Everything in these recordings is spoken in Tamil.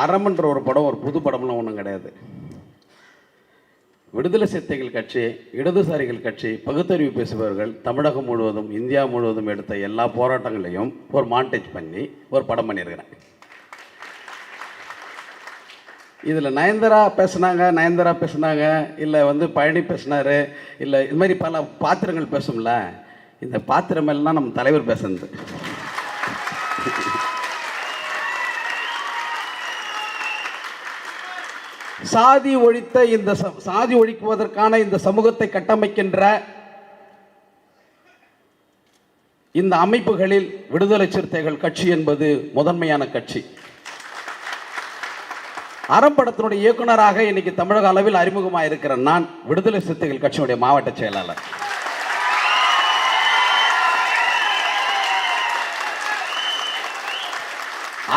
அறம்ன்ற ஒரு படம் ஒரு புது படம்லாம் ஒன்றும் கிடையாது. விடுதலை சிறுத்தைகள் கட்சி, இடதுசாரிகள் கட்சி, பகுத்தறிவு பேசுபவர்கள் தமிழகம் முழுவதும் இந்தியா முழுவதும் எடுத்த எல்லா போராட்டங்களையும் ஒரு மாண்டேஜ் பண்ணி ஒரு படம் பண்ணியிருக்கிறேன். இதில் நயன்தாரா பேசுனாங்க, இல்லை பழனி பேசினார், இல்லை இது மாதிரி பல பாத்திரங்கள் பேசும்ல. இந்த பாத்திரம் எல்லாம் நம்ம தலைவர் பேசுனது. சாதி ஒழிக்குவதற்கான இந்த சமூகத்தை கட்டமைக்கின்ற இந்த அமைப்புகளில் விடுதலை சிறுத்தைகள் கட்சி என்பது முதன்மையான கட்சி. அறம்படத்தினுடைய இயக்குநராக இன்னைக்கு தமிழக அளவில் அறிமுகமாக இருக்கிற நான் விடுதலை சிறுத்தைகள் கட்சியுடைய மாவட்ட செயலாளர்.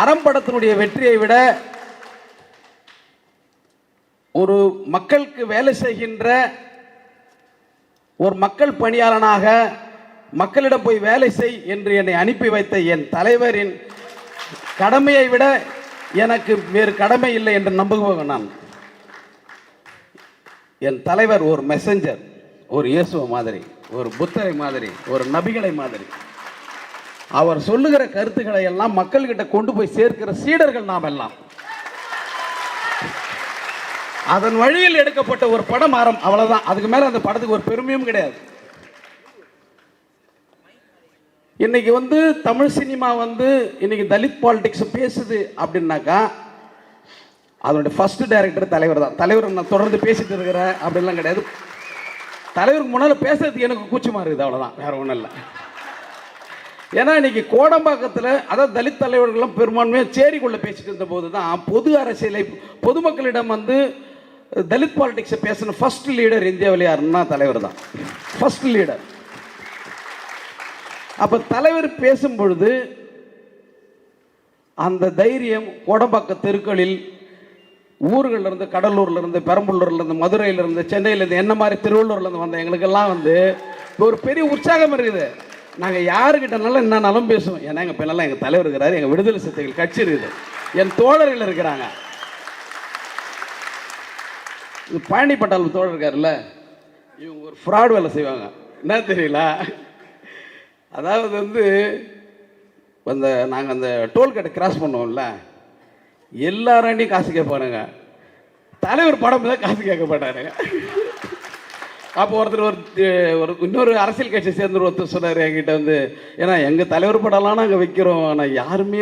அறம்படத்தினுடைய வெற்றியை விட ஒரு மக்களுக்கு வேலை செய்கின்ற ஒரு மக்கள் பணியாளனாக மக்களிடம் போய் வேலை செய் என்று என்னை அனுப்பி வைத்த என் தலைவரின் கடமையை விட எனக்கு வேறு கடமை இல்லை என்று நம்புகிறேன் நான். என் தலைவர் ஒரு மெசஞ்சர், ஒரு இயேசுவை மாதிரி, ஒரு புத்தரை மாதிரி, ஒரு நபிகளை மாதிரி. அவர் சொல்லுகிற கருத்துக்களை எல்லாம் மக்கள்கிட்ட கொண்டு போய் சேர்க்கிற சீடர்கள் நாம் எல்லாம். அதன் வழியில் எடுக்கப்பட்ட ஒரு படம் ஆரம், அவ்வளவுதான். அதுக்கு மேல அந்த படத்துக்கு ஒரு பெருமையும் கிடையாது. இன்னைக்கு தமிழ் சினிமா இன்னைக்கு தலித் பாலிடிக்ஸ் பேசுது அப்படின்னாக்கா அதனுடைய ஃபர்ஸ்ட் டைரக்டர் தலைவர் தான். தலைவர் நான் தொடர்ந்து பேசிட்டு இருக்கிறேன் அப்படின்லாம் கிடையாது. தலைவருக்கு முன்னால பேசுறதுக்கு எனக்கு கூச்சமா இருக்குது, அவ்வளவுதான், வேற ஒன்றும் இல்லை. ஏன்னா இன்னைக்கு கோடம்பாக்கத்தில் அதாவது தலித் தலைவர்கள்லாம் பெரும்பான்மையாக சேரிக்குள்ள பேசிட்டு இருந்த போது தான் பொது அரசியலை பொதுமக்களிடம் தலித் பாலிடிக்ஸை பேசின ஃபர்ஸ்ட் லீடர் இந்தியாவில் யாருன்னா தலைவர் தான், ஃபர்ஸ்ட் லீடர். அப்போ தலைவர் பேசும்பொழுது அந்த தைரியம் கோடம்பாக்க தெருக்களில் ஊர்களில் இருந்து, கடலூர்ல இருந்து, பெரம்பலூர்ல இருந்து, மதுரையில இருந்து, சென்னையில இருந்து, என்ன மாதிரி திருவள்ளூர்ல இருந்து வந்த எங்களுக்கெல்லாம் ஒரு பெரிய உற்சாகம் இருக்குது. நாங்கள் யாருக்கிட்டனாலும் என்னன்னாலும் பேசுவோம். ஏன்னா எங்கள் பின்னெல்லாம் எங்கள் தலைவர் இருக்கிறாரு, எங்கள் விடுதலை சிறுத்தைகள் கட்சி இருக்குது, என் தோழர்கள் இருக்கிறாங்க. பழனி பட்டால் தோழர் இருக்காருல்ல, இவங்க ஒரு ஃப்ராட் வேலை செய்வாங்க. என்ன தெரியல, அதாவது நாங்கள் அந்த டோல்கேட்டை கிராஸ் பண்ணுவோம்ல, எல்லாராண்டையும் காசு கேட்பானுங்க. தலைவர் படம் தான் காசு கேட்க மாட்டாருங்க. அப்போ ஒருத்தர் இன்னொரு அரசியல் கட்சி சேர்ந்து ஒருத்தர் சொன்னார் என்கிட்ட ஏன்னா எங்கள் தலைவர் படம்லாம் நாங்கள் வைக்கிறோம், ஆனால் யாருமே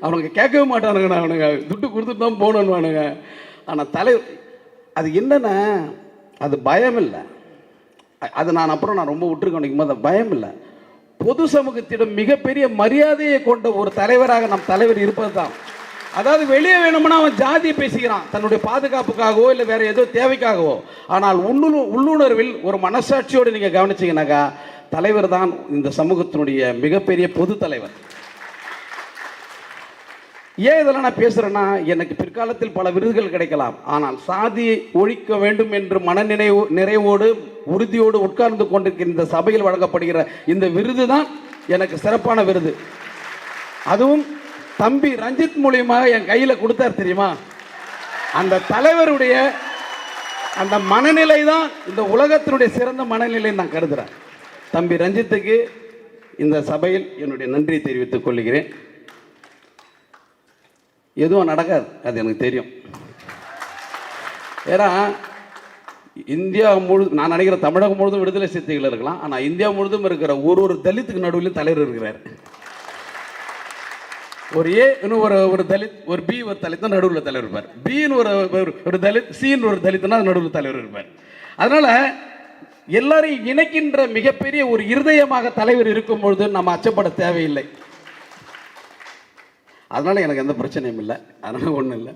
அவனுங்க கேட்கவே மாட்டானுங்கண்ணா, அவனுங்க துட்டு கொடுத்துட்டு தான் போகணுன்னுவானுங்க. ஆனால் தலைவர் அது என்னன்னா அது பயம் இல்லை. அது நான் ரொம்ப விட்டுருக்கணும். அது பயம் இல்லை. பொது சமூகத்திடம் மிகப்பெரிய மரியாதையை கொண்ட ஒரு தலைவராக நம் தலைவர் இருப்பது தான். அதாவது வெளியே வேணும்னா அவன் ஜாதியை பேசிக்கிறான் தன்னுடைய பாதுகாப்புக்காகவோ இல்லை வேற ஏதோ தேவைக்காகவோ. ஆனால் உள்ளுணர்வில் ஒரு மனசாட்சியோடு நீங்கள் கவனிச்சீங்கன்னாக்கா தலைவர் தான் இந்த சமூகத்தினுடைய மிகப்பெரிய பொது தலைவர். ஏன் இதெல்லாம் நான் பேசுறேன்னா, எனக்கு பிற்காலத்தில் பல விருதுகள் கிடைக்கலாம், ஆனால் சாதியை ஒழிக்க வேண்டும் என்று நிறைவோடு உறுதியோடு உட்கார்ந்து கொண்டிருக்கிற இந்த சபையில் வழங்கப்படுகிற இந்த விருது தான் எனக்கு சிறப்பான விருது. அதுவும் தம்பி ரஞ்சித் மூலியமாக என் கையில் கொடுத்தார் தெரியுமா. அந்த தலைவருடைய அந்த மனநிலை தான் இந்த உலகத்தினுடைய சிறந்த மனநிலை நான் கருதுகிறேன். தம்பி ரஞ்சித்துக்கு இந்த சபையில் என்னுடைய நன்றியை தெரிவித்துக் கொள்கிறேன். எதுவும் நடக்காது, அது எனக்கு தெரியும். ஏன்னா இந்தியா முழுதும், நான் நினைக்கிறேன் தமிழகம் முழுதும் விடுதலை சிறுத்தைகள் இருக்கலாம், ஆனால் இந்தியா முழுதும் இருக்கிற ஒரு தலித்துக்கு நடுவில் தலைவர் இருக்கிறார். ஒரு ஏ ஒரு தலித், ஒரு பி ஒரு தலித் தான் நடுவில் தலைவர் இருப்பார். பின்னு ஒரு தலித், சின்னு ஒரு தலித்னா நடுவில் தலைவர் இருப்பார். அதனால எல்லாரையும் இணைக்கின்ற மிகப்பெரிய ஒரு இருதயமாக தலைவர் இருக்கும் பொழுது நம்ம அச்சப்பட தேவையில்லை. அதனால எனக்கு எந்த பிரச்சனையும் இல்லை, அதனால ஒன்றும் இல்லை.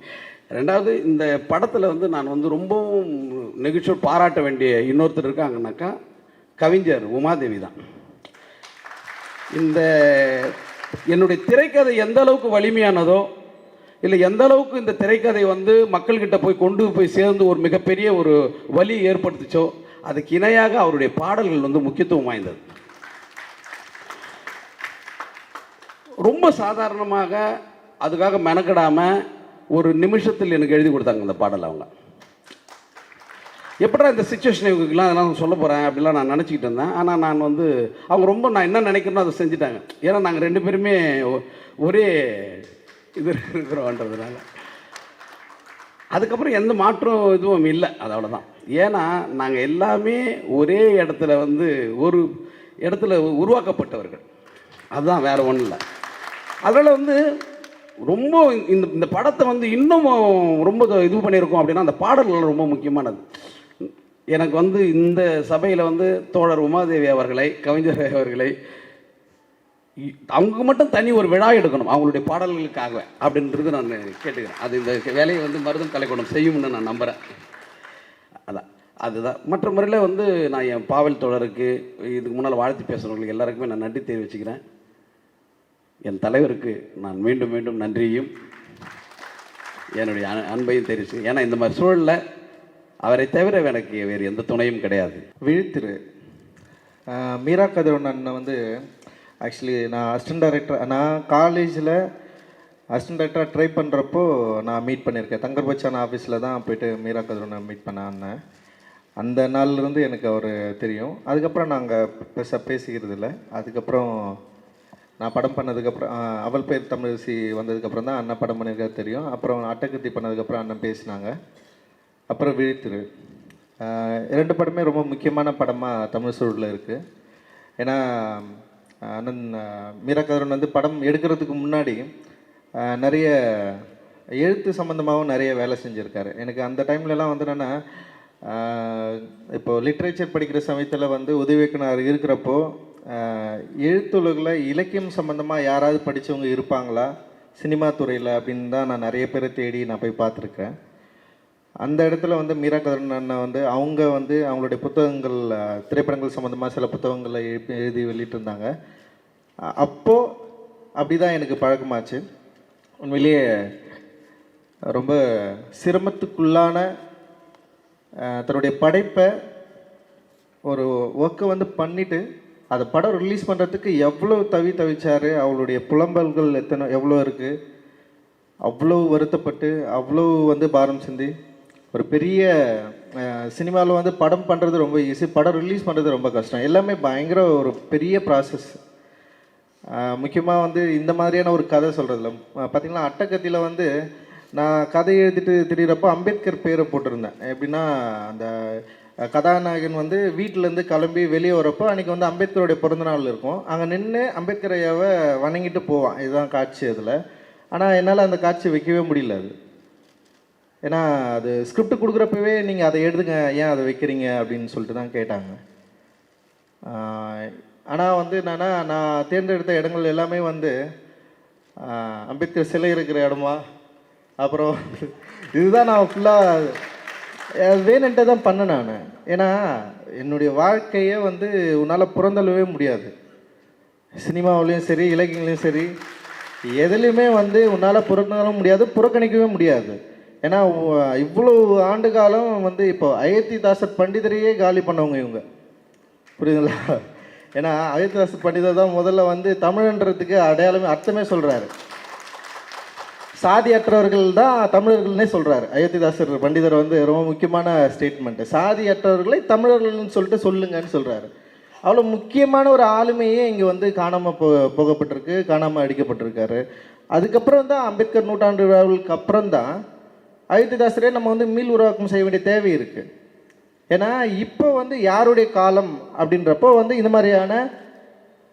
ரெண்டாவது, இந்த படத்தில் நான் ரொம்பவும் நெகிழ்ச்சியோடு பாராட்ட வேண்டிய இன்னொருத்தர் இருக்காங்கன்னாக்கா கவிஞர் உமாதேவி தான். இந்த என்னுடைய திரைக்கதை எந்த அளவுக்கு வலிமையானதோ, இல்லை எந்த அளவுக்கு இந்த திரைக்கதை மக்கள்கிட்ட கொண்டு போய் சேர்ந்து ஒரு மிகப்பெரிய ஒரு வலி ஏற்படுத்துச்சோ, அதுக்கு இணையாக அவருடைய பாடல்கள் முக்கியத்துவம் வாய்ந்தது. ரொம்ப சாதாரணமாக அதுக்காக மெனக்கிடாமல் ஒரு நிமிஷத்தில் எனக்கு எழுதி கொடுத்தாங்க இந்த பாடல். அவங்க எப்படா இந்த சுச்சுவேஷன் இவங்களுக்குலாம் அதெல்லாம் சொல்ல போகிறேன் அப்படிலாம் நான் நினச்சிக்கிட்டு இருந்தேன். ஆனால் நான் வந்து அவங்க ரொம்ப நான் என்ன நினைக்கிறேனோ அதை செஞ்சுட்டாங்க. ஏன்னா நாங்கள் 2 பேருமே ஒரே இது இருக்கிறோன்றதுனால அதுக்கப்புறம் எந்த மாற்றம் இதுவும் இல்லை. அது அவ்வளோதான். ஏன்னா நாங்கள் எல்லாமே ஒரே இடத்துல வந்து ஒரு இடத்துல உருவாக்கப்பட்டவர்கள். அதுதான், வேறு ஒன்றும் இல்லை. அதனால் வந்து ரொம்ப இந்த படத்தை வந்து இன்னும் ரொம்ப இது பண்ணியிருக்கோம் அப்படின்னா அந்த பாடல்கள் ரொம்ப முக்கியமானது. எனக்கு வந்து இந்த சபையில் வந்து தோழர் உமாதேவி அவர்களை, கவிஞர் அவர்களை, அவங்க மட்டும் தனி ஒரு விழா எடுக்கணும் அவங்களுடைய பாடல்களுக்காக அப்படின்றது நான் கேட்டுக்கிறேன். அது இந்த வேலையை வந்து மருதம் கலைக்கூடம் செய்யும்னு நான் நம்புகிறேன். அதுதான். மற்ற முறையில் வந்து நான் என் பாவல் தோழருக்கு, இதுக்கு முன்னால் வாழ்த்து பேசுகிறவங்களுக்கு எல்லாருக்குமே நான் நன்றி தெரிவிச்சுக்கிறேன். என் தலைவருக்கு நான் மீண்டும் மீண்டும் நன்றியையும் என்னுடைய அன்பையும் தெரிவிச்சு. ஏன்னா இந்த மாதிரி சூழலில் அவரை தவிர எனக்கு வேறு எந்த துணையும் கிடையாது. விழுத்திரு மீரா கதிரவன் அண்ணன் வந்து ஆக்சுவலி நான் அசிஸ்டன்ட் டைரக்டர், நான் காலேஜில் அசிஸ்டன்ட் டைரக்டராக ட்ரை பண்ணுறப்போ நான் மீட் பண்ணியிருக்கேன். தங்கர் பச்சான் ஆஃபீஸில் தான் போய்ட்டு மீரா கதிரவனை மீட் பண்ண அண்ணன். அந்த நாள்லேருந்து எனக்கு அவர் தெரியும். அதுக்கப்புறம் நாங்கள் பேசிக்கிறது இல்லை. அதுக்கப்புறம் நான் படம் பண்ணதுக்கப்புறம் அவள் பேர் தமிழரசி வந்ததுக்கப்புறம் தான் அண்ணன் படம் பண்ணியிருக்காது தெரியும். அப்புறம் அட்டகத்தி பண்ணதுக்கப்புறம் அண்ணன் பேசினாங்க. அப்புறம் விழித்திரு 2 படமே ரொம்ப முக்கியமான படமாக தமிழ் சூழலில் இருக்குது. ஏன்னா அண்ணன் மீரா கதிரவன் வந்து படம் எடுக்கிறதுக்கு முன்னாடி நிறைய எழுத்து சம்மந்தமாகவும் நிறைய வேலை செஞ்சுருக்காரு. எனக்கு அந்த டைம்லலாம் வந்து என்னென்னா, இப்போது லிட்ரேச்சர் படிக்கிற சமயத்தில் வந்து உதவி இயக்குனர் இருக்கிறப்போ எழுத்துலகில் இலக்கியம் சம்மந்தமாக யாராவது படித்தவங்க இருப்பாங்களா சினிமா துறையில் அப்படின்னு தான் நான் நிறைய பேரை தேடி நான் போய் பார்த்துருக்கேன். அந்த இடத்துல வந்து மீரா கதிரவன் அண்ணன் வந்து அவங்க வந்து அவங்களுடைய புத்தகங்கள், திரைப்படங்கள் சம்மந்தமாக சில புத்தகங்களை எழுதி வெளியிட்டிருந்தாங்க. அப்போது அப்படி தான் எனக்கு பழக்கமாச்சு. உண்மையிலேயே ரொம்ப சிரமத்துக்குள்ளான தன்னுடைய படைப்பை ஒரு ஒர்க்கை வந்து பண்ணிவிட்டு அதை படம் ரிலீஸ் பண்ணுறதுக்கு எவ்வளோ தவிச்சார். அவளுடைய புலம்பல்கள் எவ்வளோ இருக்குது, அவ்வளோ வருத்தப்பட்டு அவ்வளோ வந்து பாரம் சிந்தி ஒரு பெரிய சினிமாவில் வந்து படம் பண்ணுறது ரொம்ப ஈஸி, படம் ரிலீஸ் பண்ணுறது ரொம்ப கஷ்டம். எல்லாமே பயங்கர ஒரு பெரிய ப்ராசஸ். முக்கியமாக வந்து இந்த மாதிரியான ஒரு கதை சொல்கிறதுல பார்த்திங்கன்னா, அட்டகத்தியில் வந்து நான் கதை எழுதிட்டு திடீரப்போ அம்பேத்கர் பேரை போட்டிருந்தேன். எப்படின்னா, அந்த கதாநாயகன் வந்து வீட்டிலேருந்து கிளம்பி வெளியே வரப்போ அன்றைக்கி வந்து அம்பேத்கருடைய பிறந்தநாள் இருக்கும். அங்கே நின்று அம்பேத்கர் ஐயாவை வணங்கிட்டு போவான். இதுதான் காட்சி அதில். ஆனால் என்னால் அந்த காட்சி வைக்கவே முடியல. அது ஏன்னா அது ஸ்கிரிப்ட் கொடுக்குறப்பவே நீங்கள் அதை எழுதுங்க, ஏன் அதை வைக்கிறீங்க அப்படின்னு சொல்லிட்டு தான் கேட்டாங்க. ஆனால் வந்து என்னென்னா, நான் தேர்ந்தெடுத்த இடங்கள் எல்லாமே வந்து அம்பேத்கர் சிலை இருக்கிற இடமா, அப்புறம் இதுதான் நான் ஃபுல்லாக வேணுன்ட்டு தான் பண்ணேன் நான். ஏன்னா என்னுடைய வாழ்க்கையே வந்து உன்னால் புறந்தள்ளவே முடியாது. சினிமாவிலையும் சரி, இலக்கியங்களையும் சரி, எதுலேயுமே வந்து உன்னால் புறந்தள்ளவும் முடியாது, புறக்கணிக்கவே முடியாது. ஏன்னா இவ்வளோ ஆண்டு காலம் வந்து இப்போ அயோத்திதாசர் பண்டிதரையே காலி பண்ணவங்க இவங்க, புரியுதுங்களா? ஏன்னா அயோத்திதாசர் பண்டிதர் தான் முதல்ல வந்து தமிழன்றதுக்கு அடையாளமே அர்த்தமே சொல்கிறாரு. சாதியற்றவர்கள் தான் தமிழர்கள்னே சொல்கிறாரு. அயோத்திதாசர் பண்டிதர் வந்து ரொம்ப முக்கியமான ஸ்டேட்மெண்ட்டு. சாதியற்றவர்களை தமிழர்கள்னு சொல்லிட்டு சொல்லுங்கன்னு சொல்கிறாரு. அவ்வளோ முக்கியமான ஒரு ஆளுமையே இங்கே வந்து காணாமல் போகப்பட்டிருக்கு, காணாமல் அடிக்கப்பட்டிருக்காரு. அதுக்கப்புறம் தான் அம்பேத்கர் நூற்றாண்டு விழாவுக்கு அப்புறம் தான் அயோத்திதாசரே நம்ம வந்து மீள் உருவாக்கம் செய்ய வேண்டிய தேவை இருக்குது. ஏன்னா இப்போ வந்து யாருடைய காலம் அப்படின்றப்போ வந்து இந்த மாதிரியான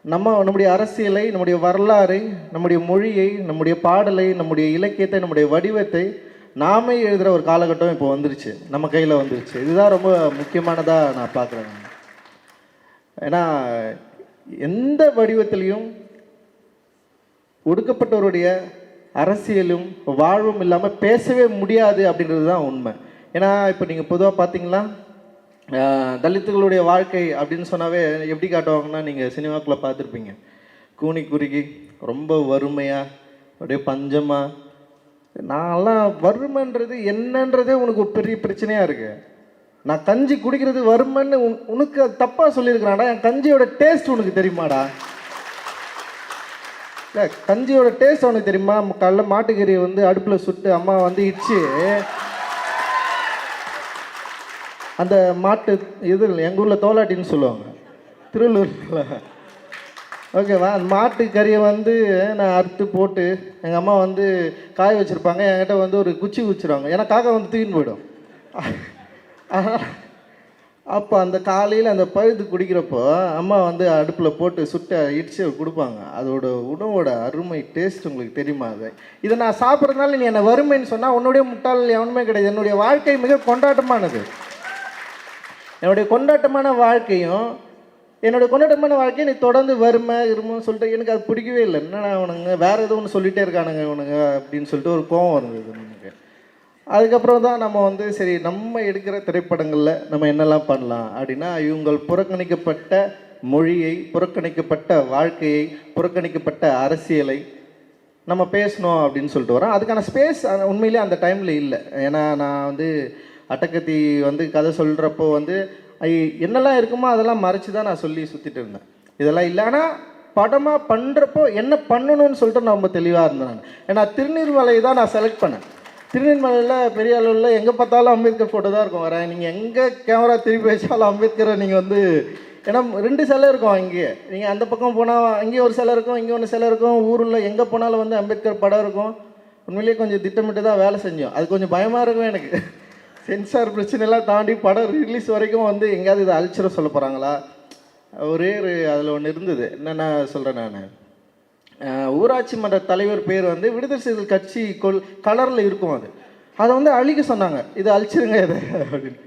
நம்முடைய அரசியலை, நம்முடைய வரலாறை, நம்முடைய மொழியை, நம்முடைய பாடலை, நம்முடைய இலக்கியத்தை, நம்முடைய வடிவத்தை நாமே எழுதுகிற ஒரு காலகட்டம் இப்போ வந்துருச்சு, நம்ம கையில் வந்துருச்சு. இதுதான் ரொம்ப முக்கியமானதாக நான் பார்க்குறேன். ஏன்னா எந்த வடிவத்திலையும் ஒடுக்கப்பட்டவருடைய அரசியலும் வாழ்வும் இல்லாமல் பேசவே முடியாது அப்படின்றது தான் உண்மை. ஏன்னா இப்போ நீங்கள் பொதுவாக பார்த்தீங்களா, தலித்துகளுடைய வாழ்க்கை அப்படின்னு சொன்னாவே எப்படி காட்டுவாங்கன்னா, நீங்கள் சினிமாக்குள்ளே பார்த்துருப்பீங்க, கூனி குறுகி ரொம்ப வறுமையாக, அப்படியே பஞ்சமாக. நான்லாம் வறுமைன்றது என்னன்றதே உனக்கு ஒரு பெரிய பிரச்சனையாக இருக்குது. நான் கஞ்சி குடிக்கிறது வறுமைன்னு உனக்கு தப்பாக சொல்லியிருக்கிறான்டா. என் கஞ்சியோட டேஸ்ட் உனக்கு தெரியுமாடா? இல்லை, கஞ்சியோட டேஸ்ட் அவனுக்கு தெரியுமா? காலைல மாட்டுக்கறி வந்து அடுப்பில் சுட்டு அம்மா வந்து இடிச்சு அந்த மாட்டு இது எங்கள் ஊரில் தோலாட்டின்னு சொல்லுவாங்க, திருவள்ளூரில். ஓகேவா? அந்த மாட்டு கறியை வந்து நான் அறுத்து போட்டு எங்கள் அம்மா வந்து காய வச்சுருப்பாங்க. என்கிட்ட வந்து ஒரு குச்சி குச்சிடுவாங்க, ஏன்னா காக்கா வந்து தூக்கின்னு போயிடும். அப்போ அந்த காலையில் அந்த பழுது குடிக்கிறப்போ அம்மா வந்து அடுப்பில் போட்டு சுட்ட இடிச்சு கொடுப்பாங்க. அதோட உணவோட அருமை டேஸ்ட் உங்களுக்கு தெரியுமா? அது இதை நான் சாப்பிட்றதுனால நீ என்னை வறுமைன்னு சொன்னால் உன்னுடைய முட்டாள் எவனுமே கிடையாது. என்னுடைய வாழ்க்கை மிக கொண்டாட்டமானது. என்னுடைய கொண்டாட்டமான வாழ்க்கையை நீ தொடர்ந்து வறுமை இருமுன்னு சொல்லிட்டு எனக்கு அது பிடிக்கவே இல்லை. என்னன்னா அவனுங்க வேறு எதுவும் ஒன்று சொல்லிகிட்டே இருக்கானுங்க இவனுங்க அப்படின்னு சொல்லிட்டு ஒரு கோவம் இருந்தது நமக்கு. அதுக்கப்புறம் தான் நம்ம வந்து சரி நம்ம எடுக்கிற திரைப்படங்களில் நம்ம என்னெல்லாம் பண்ணலாம் அப்படின்னா, இவங்கள் புறக்கணிக்கப்பட்ட மொழியை, புறக்கணிக்கப்பட்ட வாழ்க்கையை, புறக்கணிக்கப்பட்ட அரசியலை நம்ம பேசணும் அப்படின்னு சொல்லிட்டு வரோம். அதுக்கான ஸ்பேஸ் உண்மையிலே அந்த டைமில் இல்லை. ஏன்னா நான் வந்து அட்டகத்தி வந்து கதை சொல்கிறப்போ வந்து என்னெல்லாம் இருக்குமோ அதெல்லாம் மறைச்சி தான் நான் சொல்லி சுற்றிட்டு இருந்தேன். இதெல்லாம் இல்லை. ஆனால் படமாக பண்ணுறப்போ என்ன பண்ணணும்னு சொல்லிட்டு நான் ரொம்ப தெளிவாக இருந்தேன் நான். ஏன்னா திருநீர்மலை தான் நான் செலக்ட் பண்ணேன். திருநெல்வேலியில் பெரிய அளவில் எங்கே பார்த்தாலும் அம்பேத்கர் ஃபோட்டோ தான் இருக்கும். வரேன் நீங்கள் எங்கே கேமரா திருப்பி வச்சாலும் அம்பேத்கரை நீங்கள் வந்து, ஏன்னா 2 சிலை இருக்கும் அங்கேயே. நீங்கள் அந்த பக்கம் போனால் அங்கேயே ஒரு சிலை இருக்கும், இங்கே ஒன்று சிலை இருக்கும். ஊரில் எங்கே போனாலும் வந்து அம்பேத்கர் படம் இருக்கும். உண்மையிலேயே கொஞ்சம் திட்டமிட்டு தான் வேலை செஞ்சோம். அது கொஞ்சம் பயமாக இருக்கும் எனக்கு. சென்சார் பிரச்சனைலாம் தாண்டி படம் ரிலீஸ் வரைக்கும் வந்து எங்கேயாவது இதை அழிச்சிட சொல்ல போகிறாங்களா, ஒரே அதில் ஒன்று இருந்தது. என்னென்ன சொல்கிறேன் நான், ஊராட்சி மன்ற தலைவர் பேர் வந்து விடுதலை சிறுத்தைகள் கட்சி கலரில் இருக்கும். அதை வந்து அழிக்க சொன்னாங்க, இதை அழிச்சிருங்க இதை அப்படின்னு.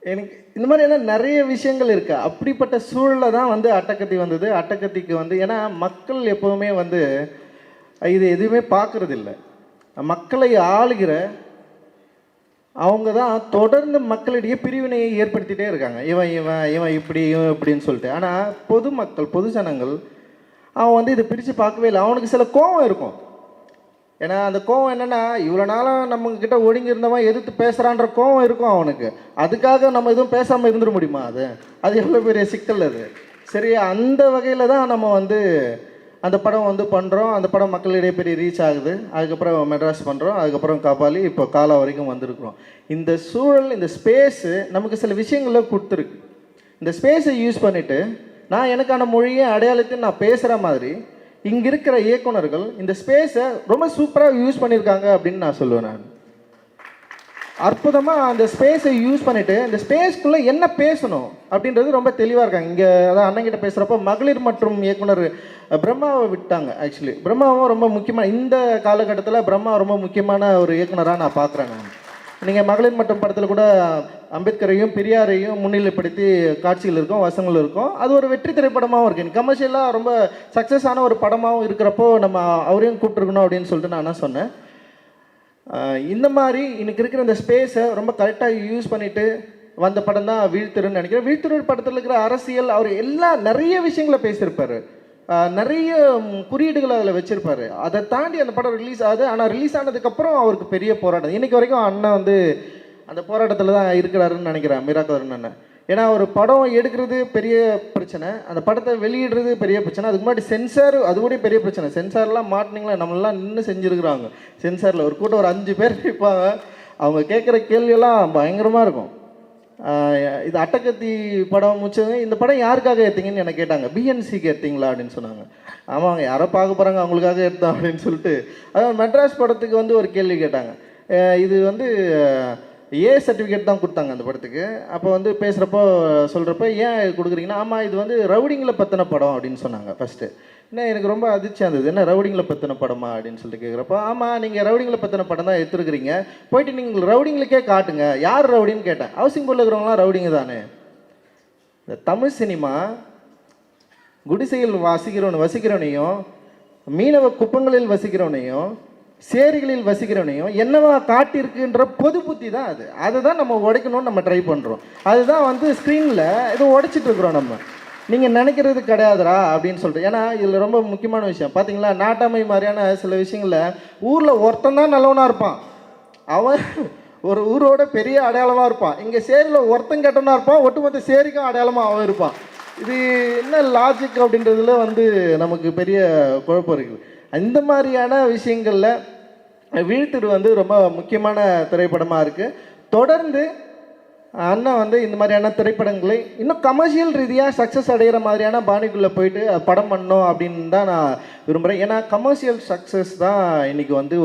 எனக்கு இந்த மாதிரியான நிறைய விஷயங்கள் இருக்குது. அப்படிப்பட்ட சூழலில் தான் வந்து அட்டகத்தி வந்தது. அட்டகத்திக்கு வந்து ஏன்னா மக்கள் எப்போவுமே வந்து இது எதுவுமே பார்க்குறதில்ல. மக்களை ஆளுகிற அவங்க தான் தொடர்ந்து மக்களிடையே பிரிவினையை ஏற்படுத்திகிட்டே இருக்காங்க. இவன் இவன் இவன் இப்படி இவன் இப்படின்னு சொல்லிட்டு. ஆனால் பொதுமக்கள், பொதுஜனங்கள் அவன் வந்து இதை பிரித்து பார்க்கவே இல்லை. அவனுக்கு சில கோவம் இருக்கும். ஏன்னா அந்த கோவம் என்னென்னா, இவ்வளோ நாளாக நம்மக்கிட்ட ஒடுங்கி இருந்தவன் எதிர்த்து பேசுகிறான்ற கோவம் இருக்கும் அவனுக்கு. அதுக்காக நம்ம எதுவும் பேசாமல் இருந்துட முடியுமா? அது எவ்வளோ பெரிய சிக்கல் அது. சரி, அந்த வகையில் தான் நம்ம வந்து அந்த படம் வந்து பண்ணுறோம். அந்த படம் மக்களிடையே பெரிய ரீச் ஆகுது. அதுக்கப்புறம் மெட்ராஸ் பண்ணுறோம். அதுக்கப்புறம் கபாலி, இப்போ காலா வரைக்கும் வந்திருக்கிறோம். இந்த சூழல், இந்த ஸ்பேஸு நமக்கு சில விஷயங்கள கொடுத்துருக்கு. இந்த ஸ்பேஸை யூஸ் பண்ணிவிட்டு நான் எனக்கான மொழியை அடையாளத்தையும் நான் பேசுகிற மாதிரி இங்கே இருக்கிற இயக்குனர்கள் இந்த ஸ்பேஸை ரொம்ப சூப்பராக யூஸ் பண்ணியிருக்காங்க அப்படின்னு நான் சொல்லுவேன். நான் அற்புதமாக அந்த ஸ்பேஸை யூஸ் பண்ணிவிட்டு இந்த ஸ்பேஸ்க்குள்ளே என்ன பேசணும் அப்படின்றது ரொம்ப தெளிவாக இருக்காங்க. இங்கே அதான் அண்ணங்கிட்ட பேசுகிறப்போ மகளிர் மற்றும் இயக்குனர் பிரம்மாவை விட்டாங்க. ஆக்சுவலி பிரம்மாவும் ரொம்ப முக்கியமான, இந்த காலகட்டத்தில் பிரம்மா ரொம்ப முக்கியமான ஒரு இயக்குனராக நான் பார்க்குறேன். நான் நீங்கள் மகளிர் மற்றும் படத்தில் கூட அம்பேத்கரையும் பெரியாரையும் முன்னிலைப்படுத்தி காட்சிகள் இருக்கும், வசங்கள் இருக்கும். அது ஒரு வெற்றி திரைப்படமாகவும் இருக்குது. கமர்ஷியலாக ரொம்ப சக்ஸஸான ஒரு படமாகவும் இருக்கிறப்போ நம்ம அவரையும் கூப்பிட்டுருக்கணும் அப்படின்னு சொல்லிட்டு நான் என்ன சொன்னேன். இந்த மாதிரி இன்னைக்கு இருக்கிற இந்த ஸ்பேஸை ரொம்ப கரெக்டாக யூஸ் பண்ணிவிட்டு வந்த படம் தான் வீழ்த்திருன்னு நினைக்கிறேன். வீழ்த்திரு படத்தில் இருக்கிற அரசியல் அவர் நிறைய விஷயங்களை பேசியிருப்பார். நிறைய குறியீடுகளை அதில் வச்சுருப்பார். அதை தாண்டி அந்த படம் ரிலீஸ் ஆகுது. ஆனால் ரிலீஸ் ஆனதுக்கப்புறம் அவருக்கு பெரிய போராட்டம். இன்றைக்கி வரைக்கும் அண்ணன் வந்து அந்த போராட்டத்தில் தான் இருக்கிறாருன்னு நினைக்கிறேன், மீராக்கதரன் அண்ணன். ஏன்னா ஒரு படம் எடுக்கிறது பெரிய பிரச்சனை, அந்த படத்தை வெளியிடுறது பெரிய பிரச்சனை, அதுக்கு முன்னாடி சென்சார் அது கூட பெரிய பிரச்சனை. சென்சார்லாம் மாட்டினீங்களா, நம்மளாம் நின்று செஞ்சுருக்குறாங்க. சென்சாரில் ஒரு கூட்டம் ஒரு 5 பேர் இருப்பாங்க. அவங்க கேட்குற கேள்வியெல்லாம் பயங்கரமாக இருக்கும். இது அட்டகத்தி படம் முடிச்சது. இந்த படம் யாருக்காக எடுத்தீங்கன்னு என்னை கேட்டாங்க. பிஎன்சிக்கு எடுத்தீங்களா அப்படின்னு சொன்னாங்க. ஆமாங்க, யாரோ பார்க்க போகிறாங்க அவங்களுக்காக எடுத்தோம் அப்படின்னு சொல்லிட்டு. அதாவது மெட்ராஸ் படத்துக்கு வந்து ஒரு கேள்வி கேட்டாங்க. இது வந்து ஏ சர்டிஃபிகேட் தான் கொடுத்தாங்க அந்த படத்துக்கு. அப்போ வந்து பேசுகிறப்போ சொல்கிறப்ப ஏன் கொடுக்குறீங்கன்னா, ஆமாம் இது வந்து ரவுடிங்கில் பற்றின படம் அப்படின்னு சொன்னாங்க ஃபஸ்ட்டு. என்ன எனக்கு ரொம்ப அதிர்ச்சியாக இருந்தது, என்ன ரவுடிங்கில் பற்றின படமா அப்படின்னு சொல்லிட்டு கேட்குறப்போ, ஆமாம் நீங்கள் ரவுடிங்கில் பற்றின படம் தான் எடுத்துருக்கிறீங்க, போயிட்டு நீங்கள் ரவுடிங்களுக்கே காட்டுங்க, யார் ரவுடின்னு கேட்டேன். ஹவுசிங் போர்டில் இருக்கிறவங்களாம் ரவுடிங்க தானே. இந்த தமிழ் சினிமா குடிசையில் வசிக்கிறவனையும் மீனவ குப்பங்களில் வசிக்கிறவனையும் சேரிகளில் வசிக்கிறவனையும் என்னவா காட்டியிருக்குன்ற பொது புத்தி தான் அது. அதை தான் நம்ம உடைக்கணும்னு நம்ம ட்ரை பண்ணுறோம். அதுதான் வந்து ஸ்க்ரீனில் இது உடைச்சிட்டு இருக்கிறோம் நம்ம. நீங்கள் நினைக்கிறது கிடையாதுரா அப்படின்னு சொல்லிட்டு. ஏன்னா இதில் ரொம்ப முக்கியமான விஷயம் பார்த்தீங்களா, நாட்டாமை மாதிரியான சில விஷயங்களில் ஊரில் ஒருத்தன் தான் நல்லவனாக இருப்பான், அவன் ஒரு ஊரோட பெரிய அடையாளமாக இருப்பான். இங்கே சேரியில் ஒருத்தன் கெட்டவனாக இருப்பான், ஒட்டுமொத்த சேரிக்கும் அடையாளமாக அவன் இருப்பான். இது என்ன லாஜிக் அப்படின்றதுல வந்து நமக்கு பெரிய குழப்பம் இருக்குது. இந்த மாதிரியான விஷயங்களில் வீழ்த்திரு வந்து ரொம்ப முக்கியமான திரைப்படமாக இருக்குது. தொடர்ந்து அண்ணன் வந்து இந்த மாதிரியான திரைப்படங்களை இன்னும் கமர்ஷியல் ரீதியாக சக்ஸஸ் அடைகிற மாதிரியான பாணிக்குள்ளே போயிட்டு படம் பண்ணணும் அப்படின்னு தான் நான் விரும்புகிறேன். ஏன்னா கமர்ஷியல் சக்ஸஸ் தான் இன்றைக்கி வந்து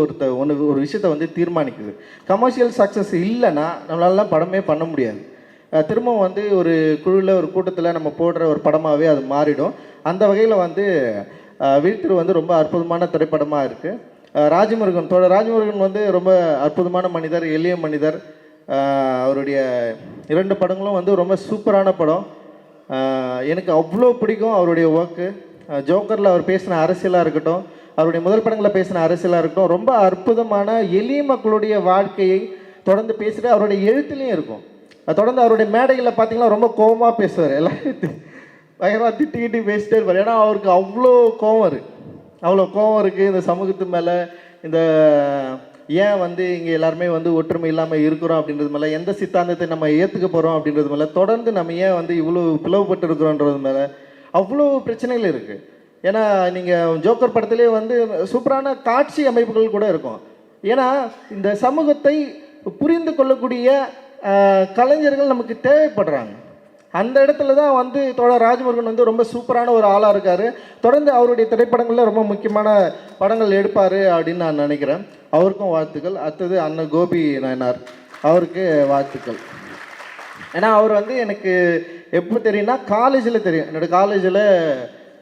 ஒரு விஷயத்தை வந்து தீர்மானிக்குது. கமர்ஷியல் சக்ஸஸ் இல்லைன்னா நம்மளாலாம் படமே பண்ண முடியாது. திரும்பவும் வந்து ஒரு குழுவில் ஒரு கூட்டத்தில் நம்ம போடுற ஒரு படமாகவே அது மாறிடும். அந்த வகையில் வந்து வீழ்த்திரு வந்து ரொம்ப அற்புதமான திரைப்படமாக இருக்குது. ராஜமுருகன் வந்து ரொம்ப அற்புதமான மனிதர், எளிய மனிதர். அவருடைய 2 படங்களும் வந்து ரொம்ப சூப்பரான படம். எனக்கு அவ்வளோ பிடிக்கும் அவருடைய ஒர்க்கு. ஜோக்கரில் அவர் பேசின அரசியலாக இருக்கட்டும், அவருடைய முதல் படங்களில் பேசின அரசியலாக இருக்கட்டும், ரொம்ப அற்புதமான எளிய மக்களுடைய வாழ்க்கையை தொடர்ந்து பேசிட்டு அவருடைய எழுத்துலேயும் இருக்கும். தொடர்ந்து அவருடைய மேடைகளில் பார்த்தீங்கன்னா ரொம்ப கோபமாக பேசுவார், எல்லாத்தையும் பயங்கரமாக திட்டி பேசிட்டே இருப்பார். ஏன்னா அவருக்கு அவ்வளோ கோபம் இருக்குது இந்த சமூகத்து மேலே. இந்த ஏன் வந்து இங்கே எல்லாருமே வந்து ஒற்றுமை இல்லாமல் இருக்கிறோம் அப்படின்றது மேலே, எந்த சித்தாந்தத்தை நம்ம ஏற்றுக்க போகிறோம் அப்படின்றது மேலே, தொடர்ந்து நம்ம ஏன் வந்து இவ்வளோ பிளவுபட்டு இருக்கிறோன்றது மேலே அவ்வளோ பிரச்சனைகள் இருக்குது. ஏன்னா நீங்கள் ஜோக்கர் படத்திலே வந்து சூப்பரான காட்சி அமைப்புகள் கூட இருக்கும். ஏன்னா இந்த சமூகத்தை புரிந்து கொள்ளக்கூடிய கலைஞர்கள் நமக்கு தேவைப்படுறாங்க. அந்த இடத்துல தான் வந்து தோழர் ராஜமுருகன் வந்து ரொம்ப சூப்பரான ஒரு ஆளாக இருக்கார். தொடர்ந்து அவருடைய திரைப்படங்களில் ரொம்ப முக்கியமான படங்கள் எடுப்பார் அப்படின்னு நான் நினைக்கிறேன். அவருக்கும் வாழ்த்துக்கள். அடுத்தது அண்ணன் கோபி நாயனார், அவருக்கு வாழ்த்துக்கள். ஏன்னா அவர் வந்து எனக்கு எப்போ தெரியும்னா காலேஜில் தெரியும். என்னோடய காலேஜில்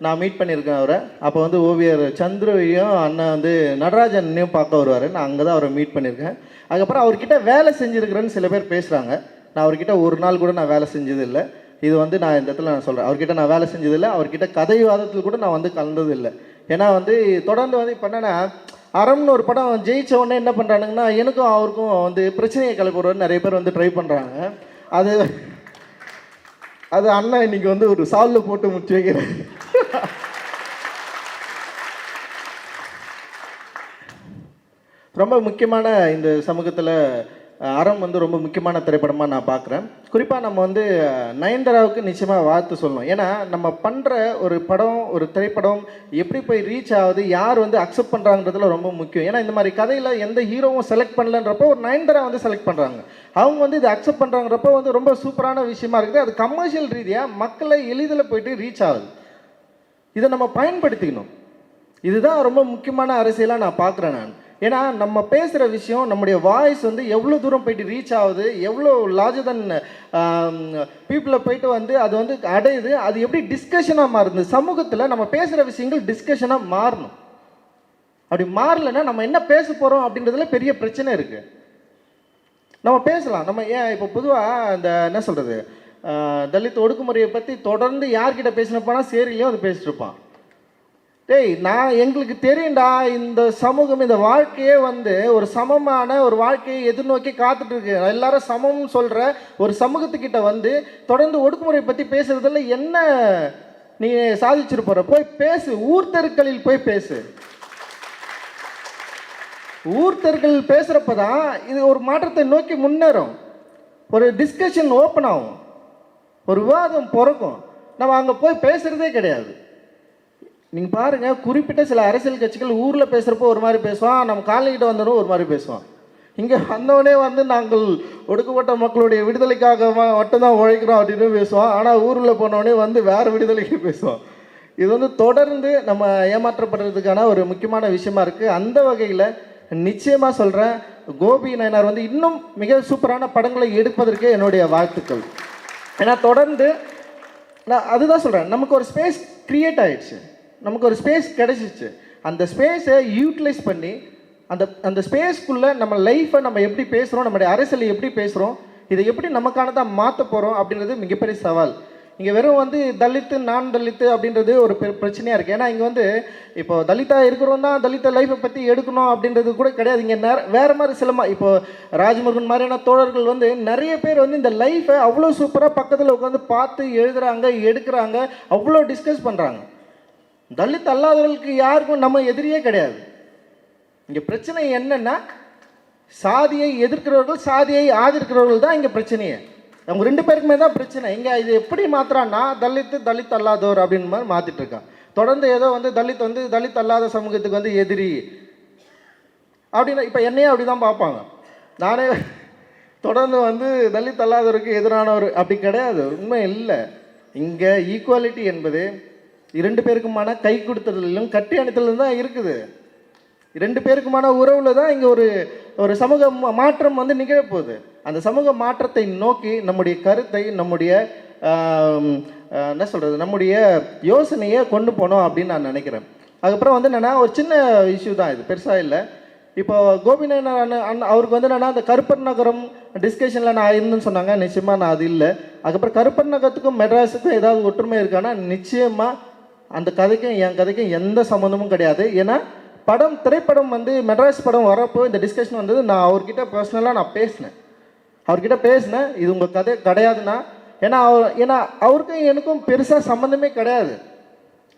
நான் மீட் பண்ணியிருக்கேன் அவரை. அப்போ வந்து ஓவியர் சந்துருவையும் அண்ணன் வந்து நடராஜனையும் பார்க்க வருவார். நான் அங்கே தான் அவரை மீட் பண்ணியிருக்கேன். அதுக்கப்புறம் அவர்கிட்ட வேலை செஞ்சுருக்கிறேன்னு சில பேர் பேசுகிறாங்க. நான் அவர்கிட்ட ஒரு நாள் கூட நான் வேலை செஞ்சது இல்லை. இது வந்து நான் இந்த இடத்துல நான் சொல்கிறேன், அவர்கிட்ட நான் வேலை செஞ்சதில்லை. அவர்கிட்ட கதை வாதத்தில் கூட நான் வந்து கலந்தது இல்லை. ஏன்னா வந்து தொடர்ந்து வந்து இப்போ என்னென்னா, அறம்னு ஒரு படம் ஜெயிச்ச உடனே என்ன பண்ணுறானுங்கன்னா, எனக்கும் அவருக்கும் வந்து பிரச்சனையை கிளப்பிடுவார் நிறைய பேர் வந்து ட்ரை பண்ணுறாங்க. அது அண்ணன் இன்னைக்கு வந்து ஒரு சால்வில் போட்டு முடிச்சு வைக்கிறேன். ரொம்ப முக்கியமான இந்த சமூகத்தில் அறம் வந்து ரொம்ப முக்கியமான திரைப்படமாக நான் பார்க்குறேன். குறிப்பாக நம்ம வந்து நயன்தாராவுக்கு நிச்சயமாக வாழ்த்து சொல்லணும். ஏன்னா நம்ம பண்ணுற ஒரு படம், ஒரு திரைப்படம் எப்படி போய் ரீச் ஆகுது, யார் வந்து அக்செப்ட் பண்ணுறாங்கிறதுல ரொம்ப முக்கியம். ஏன்னா இந்த மாதிரி கதையில் எந்த ஹீரோவும் செலக்ட் பண்ணலன்றப்போ ஒரு நயன்தாரா வந்து செலக்ட் பண்ணுறாங்க. அவங்க வந்து இதை அக்செப்ட் பண்ணுறாங்கிறப்போ வந்து ரொம்ப சூப்பரான விஷயமா இருக்குது. அது கமர்ஷியல் ரீதியாக மக்களை எளிதில் போயிட்டு ரீச் ஆகுது. இதை நம்ம பயன்படுத்திக்கணும். இதுதான் ரொம்ப முக்கியமான அரசியலாக நான் பார்க்குறேன் நான். ஏன்னா நம்ம பேசுகிற விஷயம், நம்முடைய வாய்ஸ் வந்து எவ்வளோ தூரம் போயிட்டு ரீச் ஆகுது, எவ்வளோ லார்ஜர் தன் பீப்புளை போயிட்டு வந்து அது வந்து அடையுது, அது எப்படி டிஸ்கஷனாக மாறுது. சமூகத்தில் நம்ம பேசுகிற விஷயங்கள் டிஸ்கஷனாக மாறணும். அப்படி மாறலைன்னா நம்ம என்ன பேச போகிறோம் அப்படின்றதுல பெரிய பிரச்சனை இருக்குது. நம்ம பேசலாம். நம்ம ஏன் இப்போ பொதுவாக இந்த என்ன சொல்கிறது, தலித் ஒடுக்குமுறையை பற்றி தொடர்ந்து யார்கிட்ட பேசினப்பானா சேரிலையும் அது பேசிட்டு இருப்பான். டேய், எங்களுக்கு தெரியும்டா, இந்த சமூகம், இந்த வாழ்க்கையே வந்து ஒரு சமமான ஒரு வாழ்க்கையை எதிர்நோக்கி காத்துட்டு இருக்கு. எல்லாரும் சமம்னு சொல்கிற ஒரு சமூகத்துக்கிட்ட வந்து தொடர்ந்து ஒடுக்குமுறை பற்றி பேசுறதுல என்ன நீ சாதிச்சிட்டு போகிற? போய் பேசு, ஊர் தெருக்களில் போய் பேசு. ஊர் தெருக்களில் பேசுகிறப்ப தான் இது ஒரு மாற்றத்தை நோக்கி முன்னேறும். ஒரு டிஸ்கஷன் ஓப்பன் ஆகும், ஒரு விவாதம் பிறக்கும். நம்ம அங்கே போய் பேசுகிறதே கிடையாது. நீங்கள் பாருங்கள், குறிப்பிட்ட சில அரசியல் கட்சிகள் ஊரில் பேசுகிறப்போ ஒரு மாதிரி பேசுவான், நம்ம காலைக்கிட்ட வந்தோம் ஒரு மாதிரி பேசுவான். இங்கே வந்தவனே வந்து நாங்கள் ஒடுக்கப்பட்ட மக்களுடைய விடுதலைக்காக மட்டும்தான் உழைக்கிறோம் அப்படின்னு பேசுவான். ஆனால் ஊரில் போனவனே வந்து வேறு விடுதலைக்கு பேசுவான். இது வந்து தொடர்ந்து நம்ம ஏமாற்றப்படுறதுக்கான ஒரு முக்கியமான விஷயமா இருக்குது. அந்த வகையில் நிச்சயமாக சொல்கிறேன், கோபி நாயனார் வந்து இன்னும் மிக சூப்பரான படங்களை எடுப்பதற்கு என்னுடைய வாழ்த்துக்கள். ஏன்னா தொடர்ந்து நான் அதுதான் சொல்கிறேன், நமக்கு ஒரு ஸ்பேஸ் க்ரியேட் ஆகிடுச்சு, நமக்கு ஒரு ஸ்பேஸ் கிடச்சிச்சு. அந்த ஸ்பேஸை யூட்டிலைஸ் பண்ணி அந்த ஸ்பேஸ்க்குள்ளே நம்ம லைஃப்பை நம்ம எப்படி பேசுகிறோம், நம்மளுடைய அரசியலை எப்படி பேசுகிறோம், இதை எப்படி நமக்கானதாக மாற்ற போகிறோம் அப்படின்றது மிகப்பெரிய சவால். இங்கே வெறும் வந்து தலித்து நான் தலித்து அப்படின்றது ஒரு பிரச்சனையாக இருக்குது. ஏன்னா இங்கே வந்து இப்போ தலித்தாக இருக்கிறோம் தான் தலித்த லைஃப்பை பற்றி எடுக்கணும் அப்படின்றது கூட கிடையாது. இங்கே வேறு மாதிரி இப்போ ராஜமுருகன் மாதிரியான தோழர்கள் வந்து நிறைய பேர் வந்து இந்த லைஃப்பை அவ்வளோ சூப்பராக பக்கத்தில் உட்காந்து பார்த்து எழுதுகிறாங்க, எடுக்கிறாங்க, அவ்வளோ டிஸ்கஸ் பண்ணுறாங்க. தலித் அல்லாதவர்களுக்கு யாருக்கும் நம்ம எதிரியே கிடையாது. இங்கே பிரச்சனை என்னன்னா, சாதியை எதிர்க்கிறவர்கள், சாதியை ஆதரிக்கிறவர்கள் தான் இங்கே பிரச்சனையே. அவங்க 2 பேருக்குமே தான் பிரச்சனை. இங்கே இது எப்படி மாத்துறான்னா தலித் அல்லாதோர் அப்படின்னு மாதிரி மாற்றிட்டு இருக்கான். தொடர்ந்து ஏதோ வந்து தலித் அல்லாத சமூகத்துக்கு வந்து எதிரி அப்படின்னா இப்போ என்னையே அப்படி தான் பார்ப்பாங்க. நானே தொடர்ந்து வந்து தலித் அல்லாதவருக்கு எதிரானவர் அப்படி கிடையாது, உண்மை இல்லை. இங்கே ஈக்குவாலிட்டி என்பது 2 பேருக்குமான கை கொடுத்ததிலும் கட்டி அணைத்தலும் தான் இருக்குது. 2 பேருக்குமான உறவில் தான் இங்கே ஒரு சமூக மாற்றம் வந்து நிகழப்போகுது. அந்த சமூக மாற்றத்தை நோக்கி நம்முடைய கருத்தை, நம்முடைய என்ன சொல்கிறது, நம்முடைய யோசனையை கொண்டு போனோம் அப்படின்னு நான் நினைக்கிறேன். அதுக்கப்புறம் வந்து என்னென்னா ஒரு சின்ன இஷ்யூ தான், இது பெருசாக இல்லை. இப்போ கோபிநாயன் அவருக்கு வந்து என்னென்னா அந்த கருப்பர் நகரம் டிஸ்கஷனில் நான் இருந்துன்னு சொன்னாங்க. நிச்சயமாக நான் அது இல்லை. அதுக்கப்புறம் கருப்பர் நகரத்துக்கும் மெட்ராஸுக்கும் ஏதாவது ஒற்றுமை இருக்கான்னா நிச்சயமாக அந்த கதைக்கும் என் கதைக்கும் எந்த சம்மந்தமும் கிடையாது. ஏன்னா திரைப்படம் வந்து மெட்ராஸ் படம் வரப்போ இந்த டிஸ்கஷன் வந்தது. நான் அவர்கிட்ட பர்சனலாக நான் பேசினேன். இது உங்கள் கதை கிடையாதுன்னா, ஏன்னா அவருக்கும் எனக்கும் பெருசாக சம்மந்தமே கிடையாது.